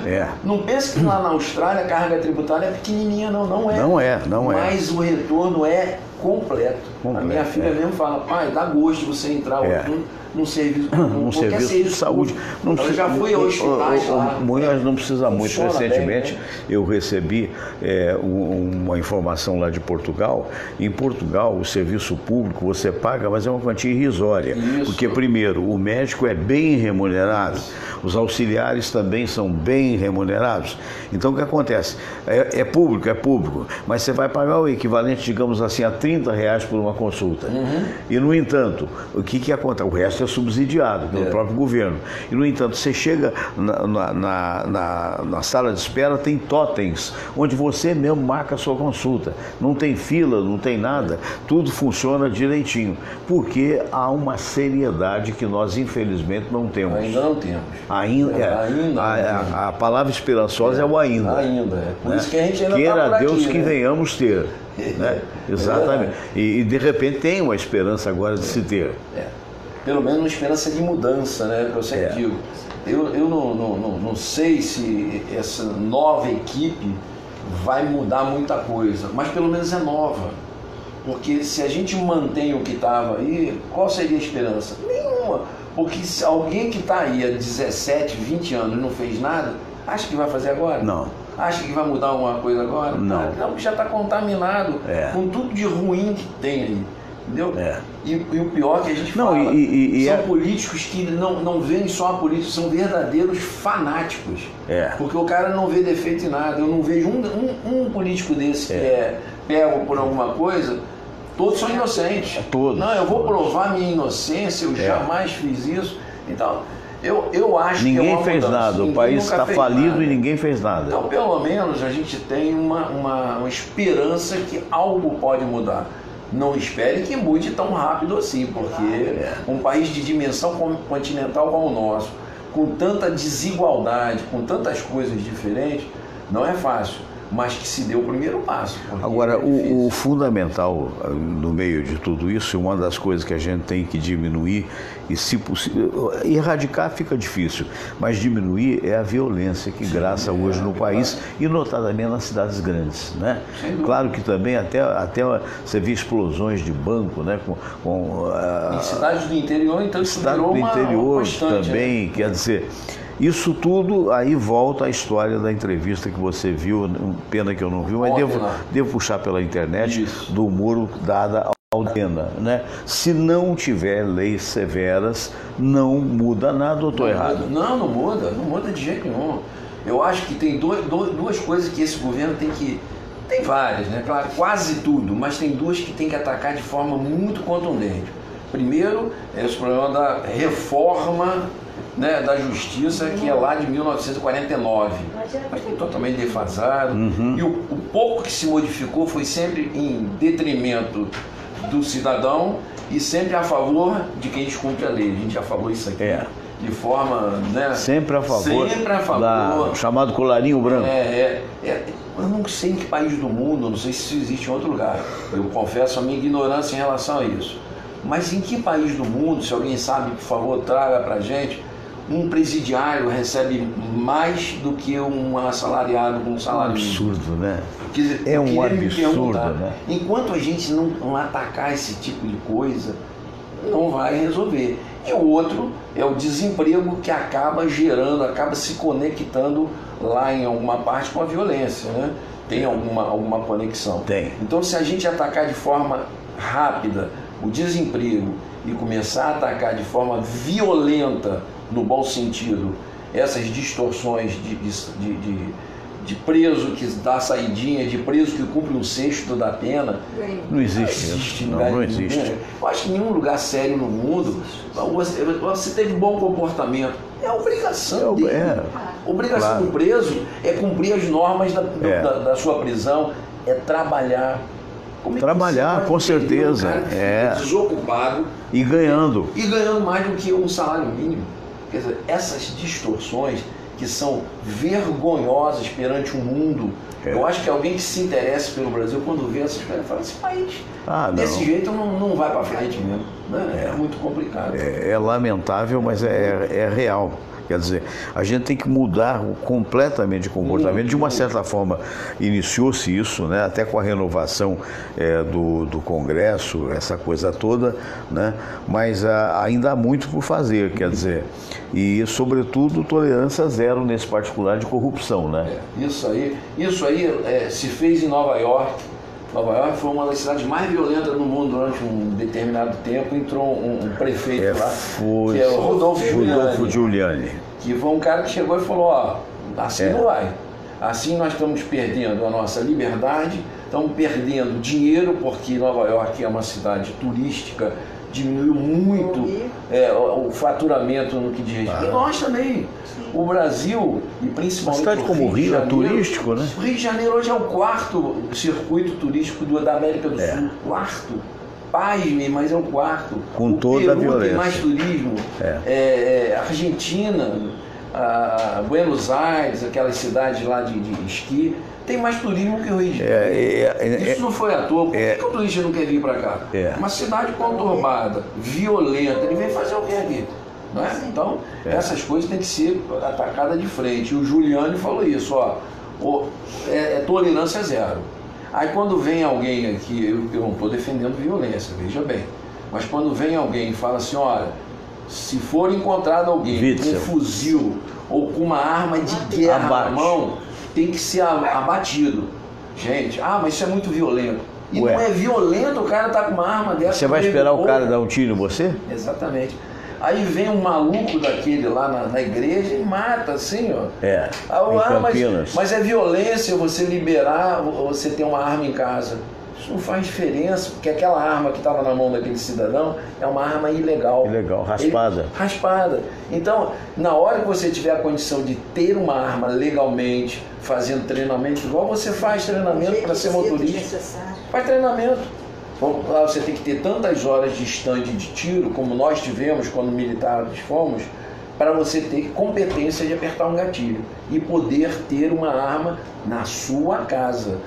Não pense que lá na Austrália a carga tributária é pequenininha, não é. Não é. Mas o retorno é completo. A minha filha mesmo fala, pai, dá gosto de você entrar num serviço, serviço de saúde. Eu já fui ao hospital. Munhoz não precisa muito. Recentemente eu recebi uma informação lá de Portugal. Em Portugal, o serviço público você paga, mas é uma quantia irrisória. Porque, primeiro, o médico é bem remunerado, os auxiliares também são bem remunerados. Então, o que acontece? É público, mas você vai pagar o equivalente, digamos assim, a R$30 por uma consulta. E, no entanto, o que acontece? O resto é subsidiado pelo próprio governo. E, no entanto, você chega na sala de espera, tem totens, onde você mesmo marca a sua consulta. Não tem fila, não tem nada, tudo funciona direitinho. Porque há uma seriedade que nós, infelizmente, não temos. Ainda não temos. A palavra esperançosa é o ainda. Por isso que a gente ainda Queira tá por aqui, Deus que venhamos ter. Né? Exatamente. E de repente tem uma esperança agora de se ter. Pelo menos uma esperança de mudança, né? Que eu sempre digo. Eu não sei se essa nova equipe vai mudar muita coisa, mas pelo menos é nova. Porque se a gente mantém o que estava aí, qual seria a esperança? Nenhuma. Porque se alguém que está aí há 17, 20 anos não fez nada, acha que vai fazer agora? Não. Acha que vai mudar alguma coisa agora? Não. Não, já está contaminado com tudo de ruim que tem aí. Entendeu? E o pior que a gente fala, são políticos que não veem só a política, são verdadeiros fanáticos. Porque o cara não vê defeito em nada. Eu não vejo um político desse que é pego por alguma coisa. Todos são inocentes. Todos. Não, eu vou provar minha inocência, eu jamais fiz isso. Então, eu acho que ninguém fez nada, o país está falido e ninguém fez nada. Então, pelo menos, a gente tem uma esperança que algo pode mudar. Não espere que mude tão rápido assim, porque um país de dimensão continental como o nosso, com tanta desigualdade, com tantas coisas diferentes, não é fácil. mas que se deu o primeiro passo. Agora, o fundamental no meio de tudo isso, uma das coisas que a gente tem que diminuir, e se possível, erradicar fica difícil, mas diminuir é a violência que graça hoje no país, e notadamente nas cidades grandes, né? Claro que também até você vê explosões de banco, né? Em cidades do interior, então isso virou uma constante, também, né? Quer dizer, isso tudo aí volta à história da entrevista que você viu, pena que eu não vi, mas devo puxar pela internet, do muro dada ao Atena, né? Se não tiver leis severas, não muda nada, ou estou errado? Não muda de jeito nenhum. Eu acho que tem duas coisas que esse governo tem que... Tem várias, né? Claro, quase tudo, mas tem duas que tem que atacar de forma muito contundente. Primeiro, é esse problema da reforma, né, da justiça, que é lá de 1949, mas tem totalmente defasado, e o pouco que se modificou foi sempre em detrimento do cidadão e sempre a favor de quem descumpre a lei. A gente já falou isso aqui de forma, né, sempre a favor chamado colarinho branco. Eu não sei em que país do mundo, não sei se isso existe em outro lugar, eu confesso a minha ignorância em relação a isso, mas em que país do mundo, se alguém sabe, por favor, traga pra gente, um presidiário recebe mais do que um assalariado com um salário mínimo? Absurdo, né? É um absurdo, né? Enquanto a gente não atacar esse tipo de coisa, não vai resolver. E o outro é o desemprego, que acaba gerando, acaba se conectando lá em alguma parte com a violência, né? Tem alguma conexão. Tem. Então, se a gente atacar de forma rápida o desemprego e começar a atacar de forma violenta, no bom sentido, essas distorções de preso que dá saidinha, de preso que cumpre um sexto da pena. Não existe. Não existe. Eu acho que em nenhum lugar sério no mundo você teve bom comportamento. É obrigação dele. Obrigação do preso é cumprir as normas da sua prisão, é trabalhar. Trabalhar, com certeza. Desocupado. E ganhando. E ganhando mais do que um salário mínimo. Quer dizer, essas distorções que são vergonhosas perante o mundo. Eu acho que alguém que se interesse pelo Brasil, quando vê essas coisas, fala: esse país, desse jeito, não vai para frente mesmo. Né? É muito complicado. É lamentável, mas é real. Quer dizer, a gente tem que mudar completamente o comportamento. De uma certa forma, iniciou-se isso, né? Até com a renovação do Congresso, essa coisa toda, né? Mas ainda há muito por fazer, quer dizer, e sobretudo tolerância zero nesse particular de corrupção, né? Isso aí se fez em Nova York. Nova York foi uma das cidades mais violentas do mundo durante um determinado tempo. Entrou um prefeito lá, que é o Rodolfo Giuliani, que foi um cara que chegou e falou: assim não vai. Assim nós estamos perdendo a nossa liberdade, estamos perdendo dinheiro, porque Nova York é uma cidade turística, diminuiu muito o faturamento no que diz respeito. E nós também. O Brasil, e principalmente uma cidade como o Rio, é turístico, né? O Rio de Janeiro hoje é o quarto circuito turístico da América do Sul. Quarto. Pasme, mas é o quarto. Com toda a violência. Tem mais turismo. Argentina, Buenos Aires, aquelas cidades lá de esqui, tem mais turismo que o Rio de Janeiro. Isso não foi à toa. Por que o turista não quer vir para cá? Uma cidade conturbada, violenta, ele vem fazer o que aqui? Não é? Então, essas coisas têm que ser atacadas de frente. E o Giuliani falou isso, tolerância zero. Aí quando vem alguém aqui, eu não estou defendendo violência, veja bem, mas quando vem alguém e fala assim: olha, se for encontrado alguém com um fuzil ou com uma arma de guerra na mão, tem que ser abatido. Gente, mas isso é muito violento. E não é violento, o cara tá com uma arma dessa. Você vai esperar o cara dar um tiro em você? Exatamente. Aí vem um maluco daquele lá na igreja e mata, assim, mas é violência você liberar, você ter uma arma em casa. Isso não faz diferença, porque aquela arma que estava na mão daquele cidadão é uma arma ilegal. Ilegal, raspada. Raspada. Então, na hora que você tiver a condição de ter uma arma legalmente, fazendo treinamento, igual você faz treinamento para ser motorista, faz treinamento. Você tem que ter tantas horas de stand de tiro, como nós tivemos quando militares fomos, para você ter competência de apertar um gatilho e poder ter uma arma na sua casa.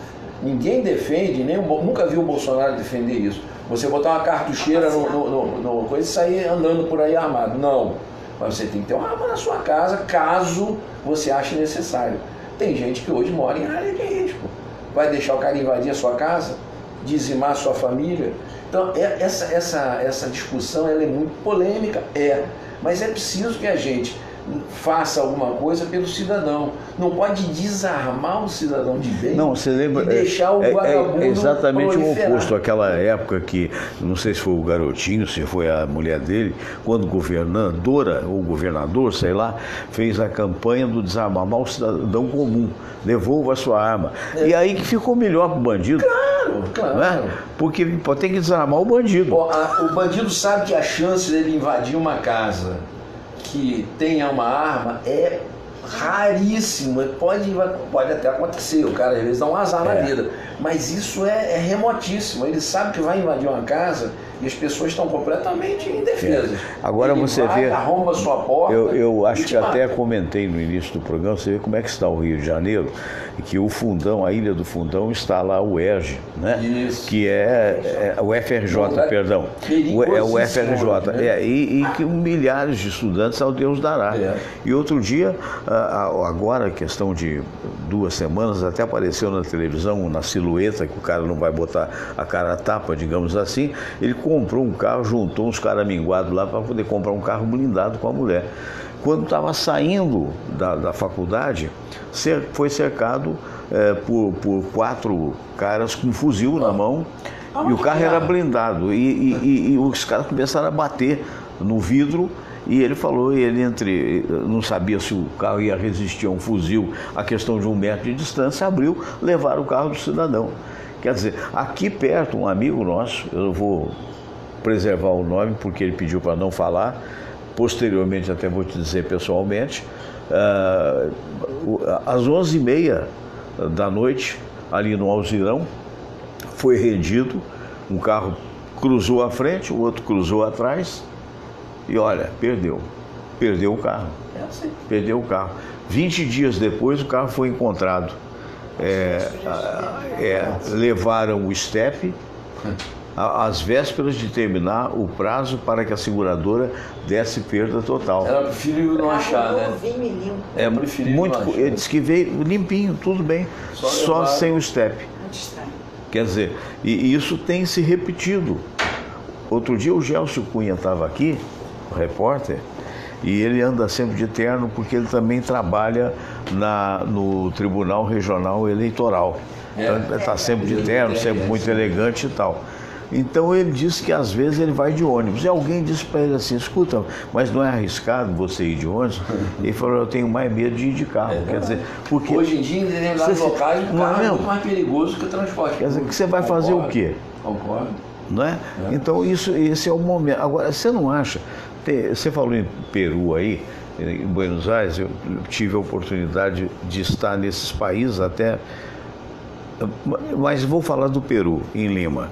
Ninguém defende, nunca vi o Bolsonaro defender isso. Você botar uma cartucheira no coisa e sair andando por aí armado. Não. Mas você tem que ter uma arma na sua casa, caso você ache necessário. Tem gente que hoje mora em área de risco. Vai deixar o cara invadir a sua casa? Dizimar a sua família? Então, essa discussão ela é muito polêmica, mas é preciso que a gente faça alguma coisa pelo cidadão. Não pode desarmar o cidadão de bem. Não, você lembra, e deixar o vagabundo exatamente proliferar. o oposto. Aquela época que, não sei se foi o garotinho, se foi a mulher dele, quando governadora ou governador, sei lá, fez a campanha do desarmar o cidadão comum, devolva a sua arma. E aí que ficou melhor para o bandido. Claro. Né? Porque tem que desarmar o bandido. O bandido sabe que a chance dele invadir uma casa que tenha uma arma é raríssima. Pode até acontecer, o cara às vezes dá um azar na vida, mas isso é remotíssimo. Ele sabe que vai invadir uma casa e as pessoas estão completamente indefesas. Agora ele você vê, arromba a sua porta. Eu acho que mata. até comentei no início do programa, você vê como é que está o Rio de Janeiro, e que o Fundão, a Ilha do Fundão, está lá o ERJ, né? Isso. Que é o FRJ, perdão. É o FRJ. Né? E que milhares de estudantes ao Deus dará. E outro dia, agora, questão de 2 semanas, até apareceu na televisão, na silhueta, que o cara não vai botar a cara a tapa, digamos assim, ele comprou um carro, juntou uns caraminguados lá para poder comprar um carro blindado com a mulher. Quando estava saindo da faculdade, foi cercado por 4 caras com um fuzil na mão, e o carro era blindado. E os caras começaram a bater no vidro, e ele falou, não sabia se o carro ia resistir a um fuzil, a questão de 1 metro de distância, abriu, levaram o carro do cidadão. Quer dizer, aqui perto, um amigo nosso, eu vou preservar o nome porque ele pediu para não falar, posteriormente até vou te dizer pessoalmente, às 11h30 da noite, ali no Alzirão, foi rendido, um carro cruzou à frente, o outro cruzou atrás, e olha, perdeu o carro, perdeu o carro. 20 dias depois o carro foi encontrado, levaram o STEP, às vésperas de terminar o prazo para que a seguradora desse perda total. Ela preferiu não achar, né? Ele disse que veio limpinho, tudo bem, só sem o STEP. Quer dizer, e isso tem se repetido. Outro dia o Gelson Cunha estava aqui, o repórter, e ele anda sempre de terno porque ele também trabalha no Tribunal Regional Eleitoral. Então, está sempre de terno, sempre muito elegante e tal. Então ele disse que às vezes ele vai de ônibus. E alguém disse para ele assim, escuta, mas não é arriscado você ir de ônibus? Ele falou, eu tenho mais medo de ir de carro. Quer dizer, porque hoje em dia, em determinados locais, o carro é muito mais perigoso que o transporte. Quer dizer, que você vai fazer o quê? Concordo. Não é? Então esse é o momento. Agora, você não acha? Você falou em Peru aí, em Buenos Aires, eu tive a oportunidade de estar nesses países até, mas vou falar do Peru, em Lima.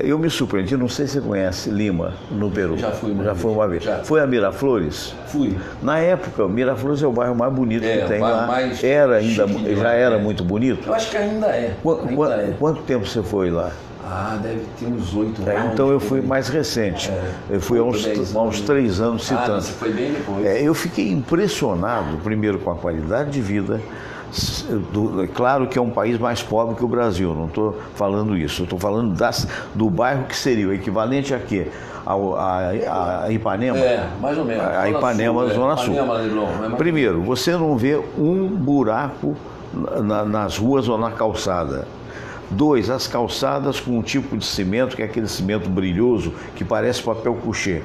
Eu me surpreendi, não sei se você conhece Lima, no Peru. Já fui uma vez. Já. Foi a Miraflores? Fui. Na época, Miraflores é o bairro mais bonito que tem lá. Já era muito bonito? Eu acho que ainda é. Quanto tempo você foi lá? Deve ter uns 8 anos. Então eu fui mais recente. Eu fui há uns 3 anos, se tanto. Você foi bem depois. Eu fiquei impressionado, primeiro, com a qualidade de vida. Claro que é um país mais pobre que o Brasil, não estou falando isso. Estou falando do bairro que seria o equivalente a quê? A Ipanema? Mais ou menos. A Ipanema, Zona Sul. Primeiro, você não vê um buraco nas ruas ou na calçada. 2, as calçadas com um tipo de cimento, que é aquele cimento brilhoso, que parece papel couché.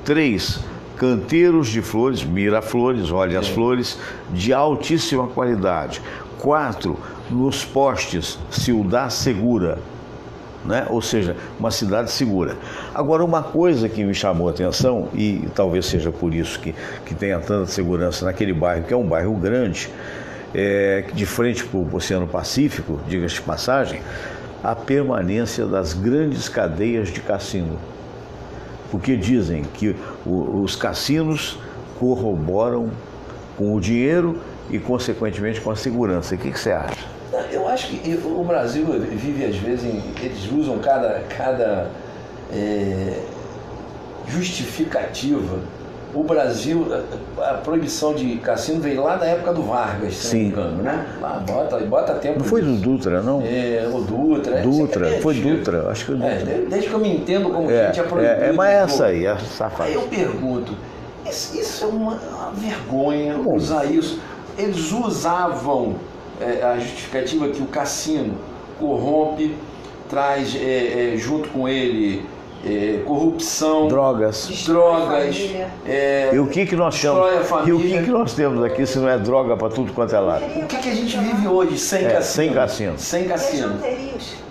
3, canteiros de flores, miraflores, olha as flores, de altíssima qualidade. 4, nos postes, Ciudad Segura, né? Ou seja, uma cidade segura. Agora, uma coisa que me chamou a atenção, e talvez seja por isso que tenha tanta segurança naquele bairro, que é um bairro grande, de frente para o Oceano Pacífico, diga-se de passagem, a permanência das grandes cadeias de cassino. Porque dizem que os cassinos, corroboram com o dinheiro e, consequentemente, com a segurança. O que você acha? Eu acho que o Brasil vive, às vezes, eles usam cada justificativa. O Brasil, a proibição de cassino veio lá da época do Vargas, se não me engano, né? Lá, bota tempo. Não foi do Dutra, não? O Dutra. Foi Dutra, acho que foi Dutra. Desde que eu me entendo como gente é proibido. Mas essa aí, essa safada. Aí eu pergunto, isso é uma vergonha usar isso. Eles usavam a justificativa que o cassino corrompe, traz junto com ele corrupção, drogas. E o que nós temos? E o que nós temos aqui se não é droga para tudo quanto é lado? O que a gente vive hoje sem cassino? Sem cassino. Sem cassino.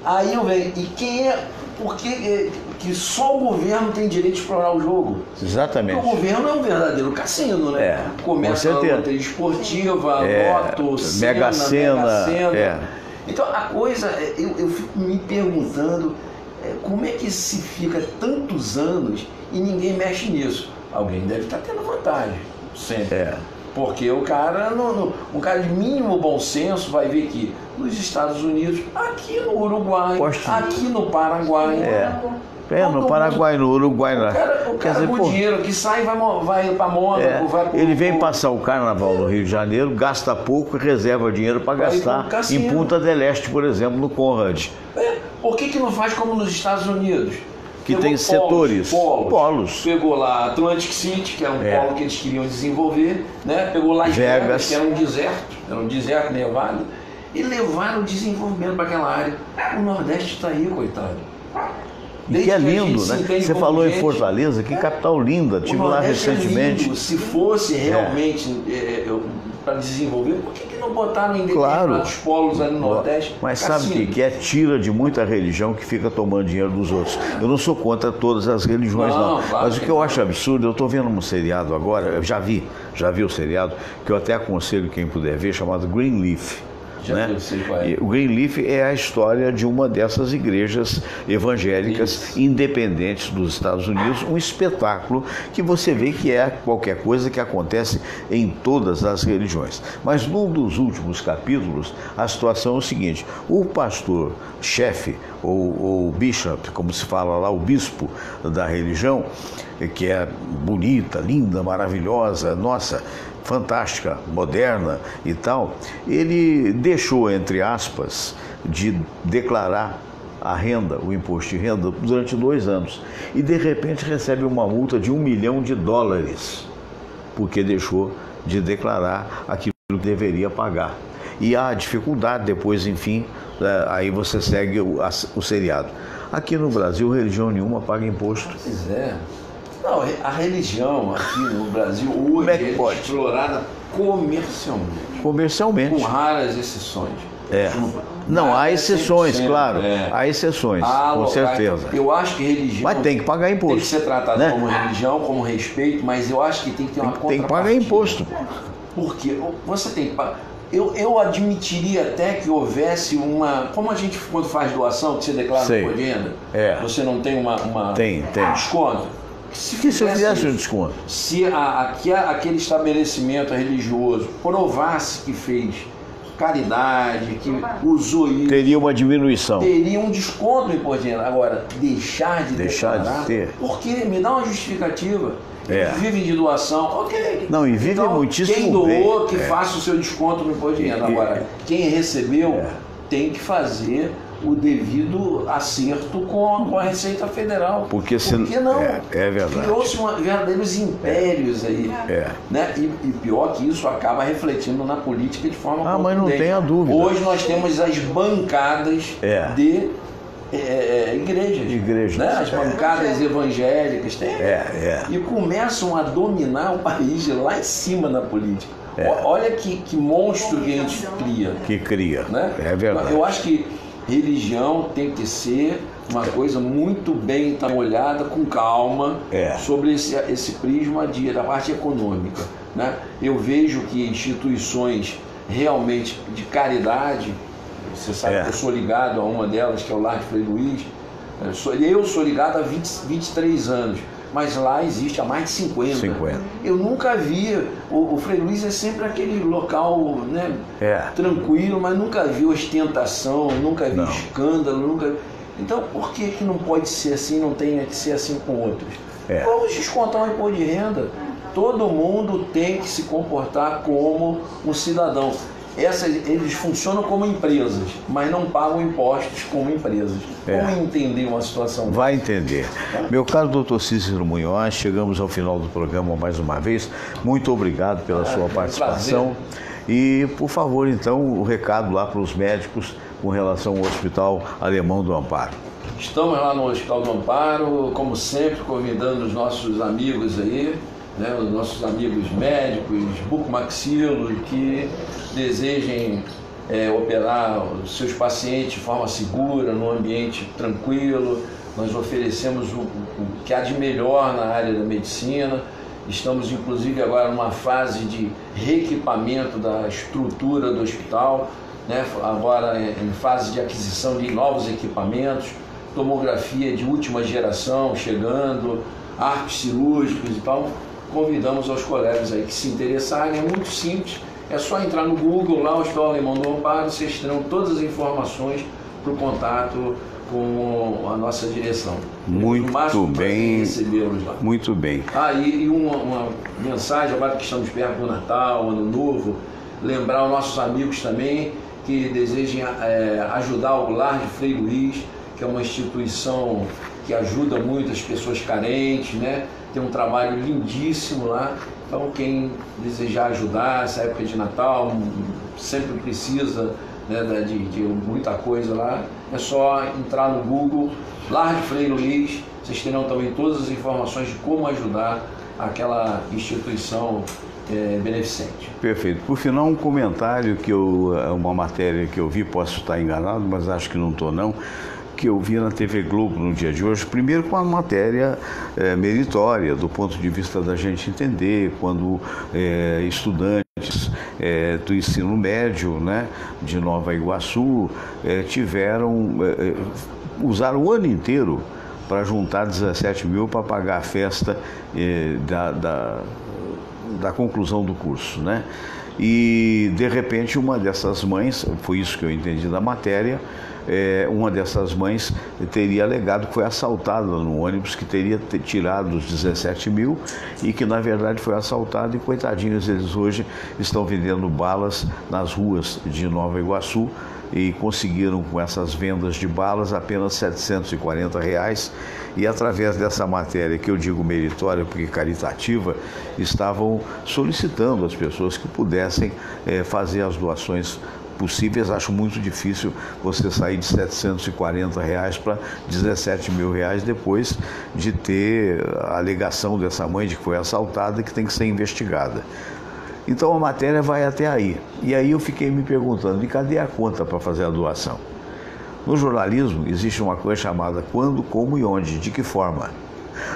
Aí eu venho, e quem é? Por que só o governo tem direito de explorar o jogo? Exatamente. Porque o governo é um verdadeiro cassino, né? Começa a loteria esportiva, loto, Mega Sena. Então a coisa, eu fico me perguntando como é que se fica tantos anos e ninguém mexe nisso? Alguém deve estar tendo vantagem, sempre. Porque o cara, um cara de mínimo bom senso vai ver que nos Estados Unidos, aqui no Uruguai, aqui no Paraguai... no Paraguai, no Uruguai. O cara com dinheiro que sai vai para Mônaco, vai para... Ele vem passar o carnaval no Rio de Janeiro, gasta pouco e reserva dinheiro para gastar em Punta del Este, por exemplo, no Conrad. Por que não faz como nos Estados Unidos? Que tem setores, polos. Pegou lá Atlantic City, que era um polo que eles queriam desenvolver, né? Pegou Las Vegas, que era um deserto nevado, e levaram o desenvolvimento para aquela área. O Nordeste está aí, coitado. E que é lindo, né? Você falou em Fortaleza, que capital linda, tive lá recentemente. Lindo. Se fosse realmente para desenvolver, por que não botaram em determinados polos ali no Nordeste? Mas sabe que é tira de muita religião que fica tomando dinheiro dos outros. Eu não sou contra todas as religiões, não. Claro, mas o que eu acho absurdo, eu estou vendo um seriado agora, eu já vi o seriado, que eu até aconselho quem puder ver, chamado Greenleaf. O Greenleaf é a história de uma dessas igrejas evangélicas independentes dos Estados Unidos, um espetáculo que você vê que é qualquer coisa que acontece em todas as religiões. Mas num dos últimos capítulos, a situação é o seguinte: o pastor-chefe, ou bishop, como se fala lá, o bispo da religião, que é bonita, linda, maravilhosa, nossa, fantástica, moderna e tal, ele deixou, entre aspas, de declarar a renda, o imposto de renda, durante 2 anos. E, de repente, recebe uma multa de $1 milhão, porque deixou de declarar aquilo que deveria pagar. E há dificuldade depois, enfim, aí você segue o seriado. Aqui no Brasil, religião nenhuma paga imposto. Pois é. Não, a religião aqui no Brasil hoje é explorada comercialmente. Com raras exceções. Não, há exceções, claro. Há exceções, com certeza. Eu acho que religião... Mas tem que pagar imposto. Tem que ser tratada como religião, como respeito, mas eu acho que tem que ter uma contrapartida. Tem que pagar imposto. Porque você tem que pagar... Eu admitiria até que houvesse uma... Como a gente, quando faz doação, que você declara no imposto de renda, você não tem um desconto. Se fizesse um desconto. Se aquele estabelecimento religioso provasse que fez caridade, que usou isso... Teria uma diminuição. Teria um desconto no imposto de renda. Agora, deixar de ter. Por quê? Me dá uma justificativa. Vivem de doação. Ok. Não, e vive então, muitíssimo quem doou, bem. Que faça o seu desconto no imposto de renda. Agora, quem recebeu tem que fazer o devido acerto com a Receita Federal. Porque não? É verdade. Criou-se verdadeiros impérios aí. Né? E pior que isso, acaba refletindo na política de forma contundente. Mas não tenha dúvida. Hoje nós temos as bancadas de igrejas. Né? As bancadas evangélicas e começam a dominar o país de lá em cima na política. Olha que monstro que a gente cria. Né? É verdade. Eu acho que religião tem que ser uma coisa muito bem olhada, com calma, sobre esse prisma da parte econômica. Né? Eu vejo que instituições realmente de caridade, você sabe que eu sou ligado a uma delas, que é o Lar de Frei Luiz, eu sou ligado há 23 anos. mas lá existe há mais de 50. Eu nunca vi, o Frei Luiz é sempre aquele local, né, tranquilo, mas nunca vi ostentação, nunca vi escândalo, nunca... Então, por que não pode ser assim, não tem que ser assim com outros? Vamos descontar o imposto de renda. Todo mundo tem que se comportar como um cidadão. Eles funcionam como empresas, mas não pagam impostos como empresas. Como entender uma situação? Vai entender. Meu caro doutor Cícero Munhoz, chegamos ao final do programa mais uma vez. Muito obrigado pela sua participação. E, por favor, então, o recado lá para os médicos com relação ao Hospital Alemão do Amparo. Estamos lá no Hospital do Amparo, como sempre, convidando os nossos amigos aí, né, os nossos amigos médicos, bucomaxilo, que desejem operar os seus pacientes de forma segura, num ambiente tranquilo. Nós oferecemos o que há de melhor na área da medicina. Estamos, inclusive, agora numa fase de reequipamento da estrutura do hospital, né? Agora em fase de aquisição de novos equipamentos, tomografia de última geração chegando, arcos cirúrgicos e tal. Convidamos aos colegas aí que se interessarem, é muito simples, é só entrar no Google, lá o Hospital Alemão do Amparo, vocês terão todas as informações para o contato com a nossa direção. Muito bem, recebê-los lá. Muito bem. E uma mensagem, agora que estamos perto do Natal, Ano Novo, lembrar os nossos amigos também que desejem ajudar o Lar de Frei Luiz, que é uma instituição que ajuda muito as pessoas carentes, né? Tem um trabalho lindíssimo lá. Então, quem desejar ajudar essa época de Natal, sempre precisa, né, de muita coisa lá, é só entrar no Google, Lar de Frei Luiz, vocês terão também todas as informações de como ajudar aquela instituição beneficente. Perfeito. Por final, um comentário uma matéria que eu vi, posso estar enganado, mas acho que não estou não, que eu vi na TV Globo no dia de hoje, primeiro com a matéria meritória, do ponto de vista da gente entender, quando estudantes do ensino médio, né, de Nova Iguaçu usaram o ano inteiro para juntar 17 mil para pagar a festa da conclusão do curso, né? E, de repente, uma dessas mães, foi isso que eu entendi da matéria, uma dessas mães teria alegado que foi assaltada no ônibus, que teria tirado os 17 mil e que, na verdade, foi assaltada e, coitadinhos, eles hoje estão vendendo balas nas ruas de Nova Iguaçu e conseguiram, com essas vendas de balas, apenas R$ 740. E, através dessa matéria, que eu digo meritória porque caritativa, estavam solicitando às pessoas que pudessem fazer as doações possíveis. Acho muito difícil você sair de R$ 740 para R$ 17 mil depois de ter a alegação dessa mãe de que foi assaltada e que tem que ser investigada. Então a matéria vai até aí. E aí eu fiquei me perguntando, e cadê a conta para fazer a doação? No jornalismo existe uma coisa chamada quando, como e onde, de que forma.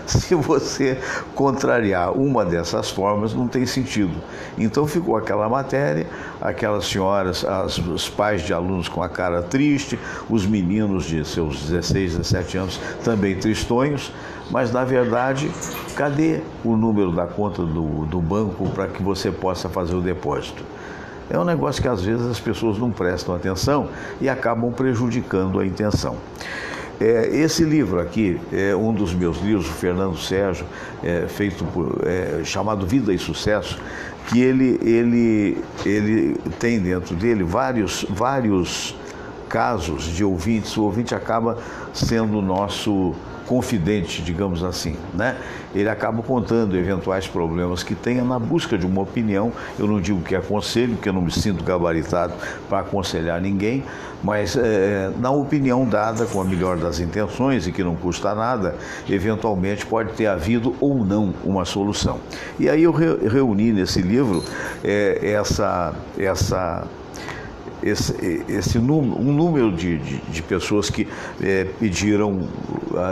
Se você contrariar uma dessas formas, não tem sentido. Então ficou aquela matéria, aquelas senhoras, os pais de alunos com a cara triste, os meninos de seus 16, 17 anos também tristonhos, mas na verdade, cadê o número da conta do banco para que você possa fazer o depósito? É um negócio que às vezes as pessoas não prestam atenção e acabam prejudicando a intenção. Esse livro aqui é um dos meus livros, o Fernando Sérgio, chamado Vida e Sucesso, que ele tem dentro dele vários casos de ouvintes. O ouvinte acaba sendo o nosso confidente, digamos assim, né? Ele acaba contando eventuais problemas que tenha na busca de uma opinião. Eu não digo que aconselho, porque eu não me sinto gabaritado para aconselhar ninguém, mas na opinião dada com a melhor das intenções e que não custa nada, eventualmente pode ter havido ou não uma solução. E aí eu reuni nesse livro um número de pessoas que pediram,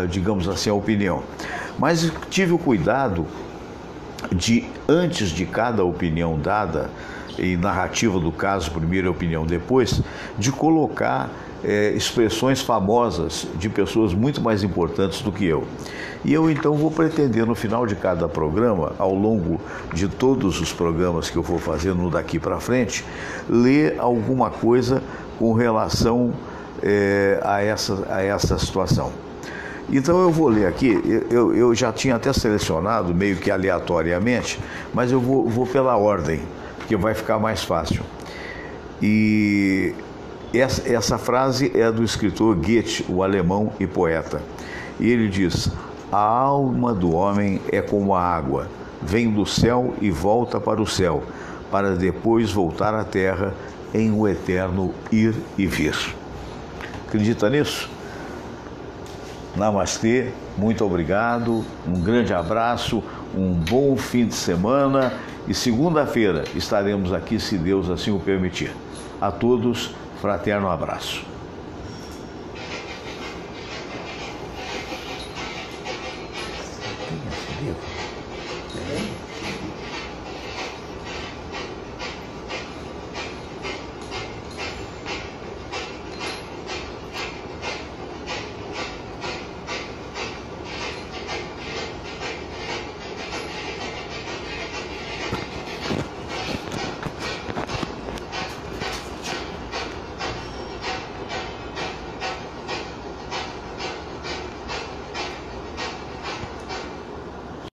digamos assim, a opinião. Mas tive o cuidado de, antes de cada opinião dada, e narrativa do caso, primeiro a opinião depois, de colocar expressões famosas de pessoas muito mais importantes do que eu. E eu então vou pretender no final de cada programa, ao longo de todos os programas que eu for fazendo daqui para frente, ler alguma coisa com relação a essa situação. Então eu vou ler aqui, eu já tinha até selecionado, meio que aleatoriamente, mas eu vou pela ordem, porque vai ficar mais fácil. E essa frase é do escritor Goethe, o alemão e poeta. E ele diz: a alma do homem é como a água, vem do céu e volta para o céu, para depois voltar à terra em um eterno ir e vir. Acredita nisso? Namastê, muito obrigado, um grande abraço, um bom fim de semana e segunda-feira estaremos aqui, se Deus assim o permitir. A todos, fraterno abraço.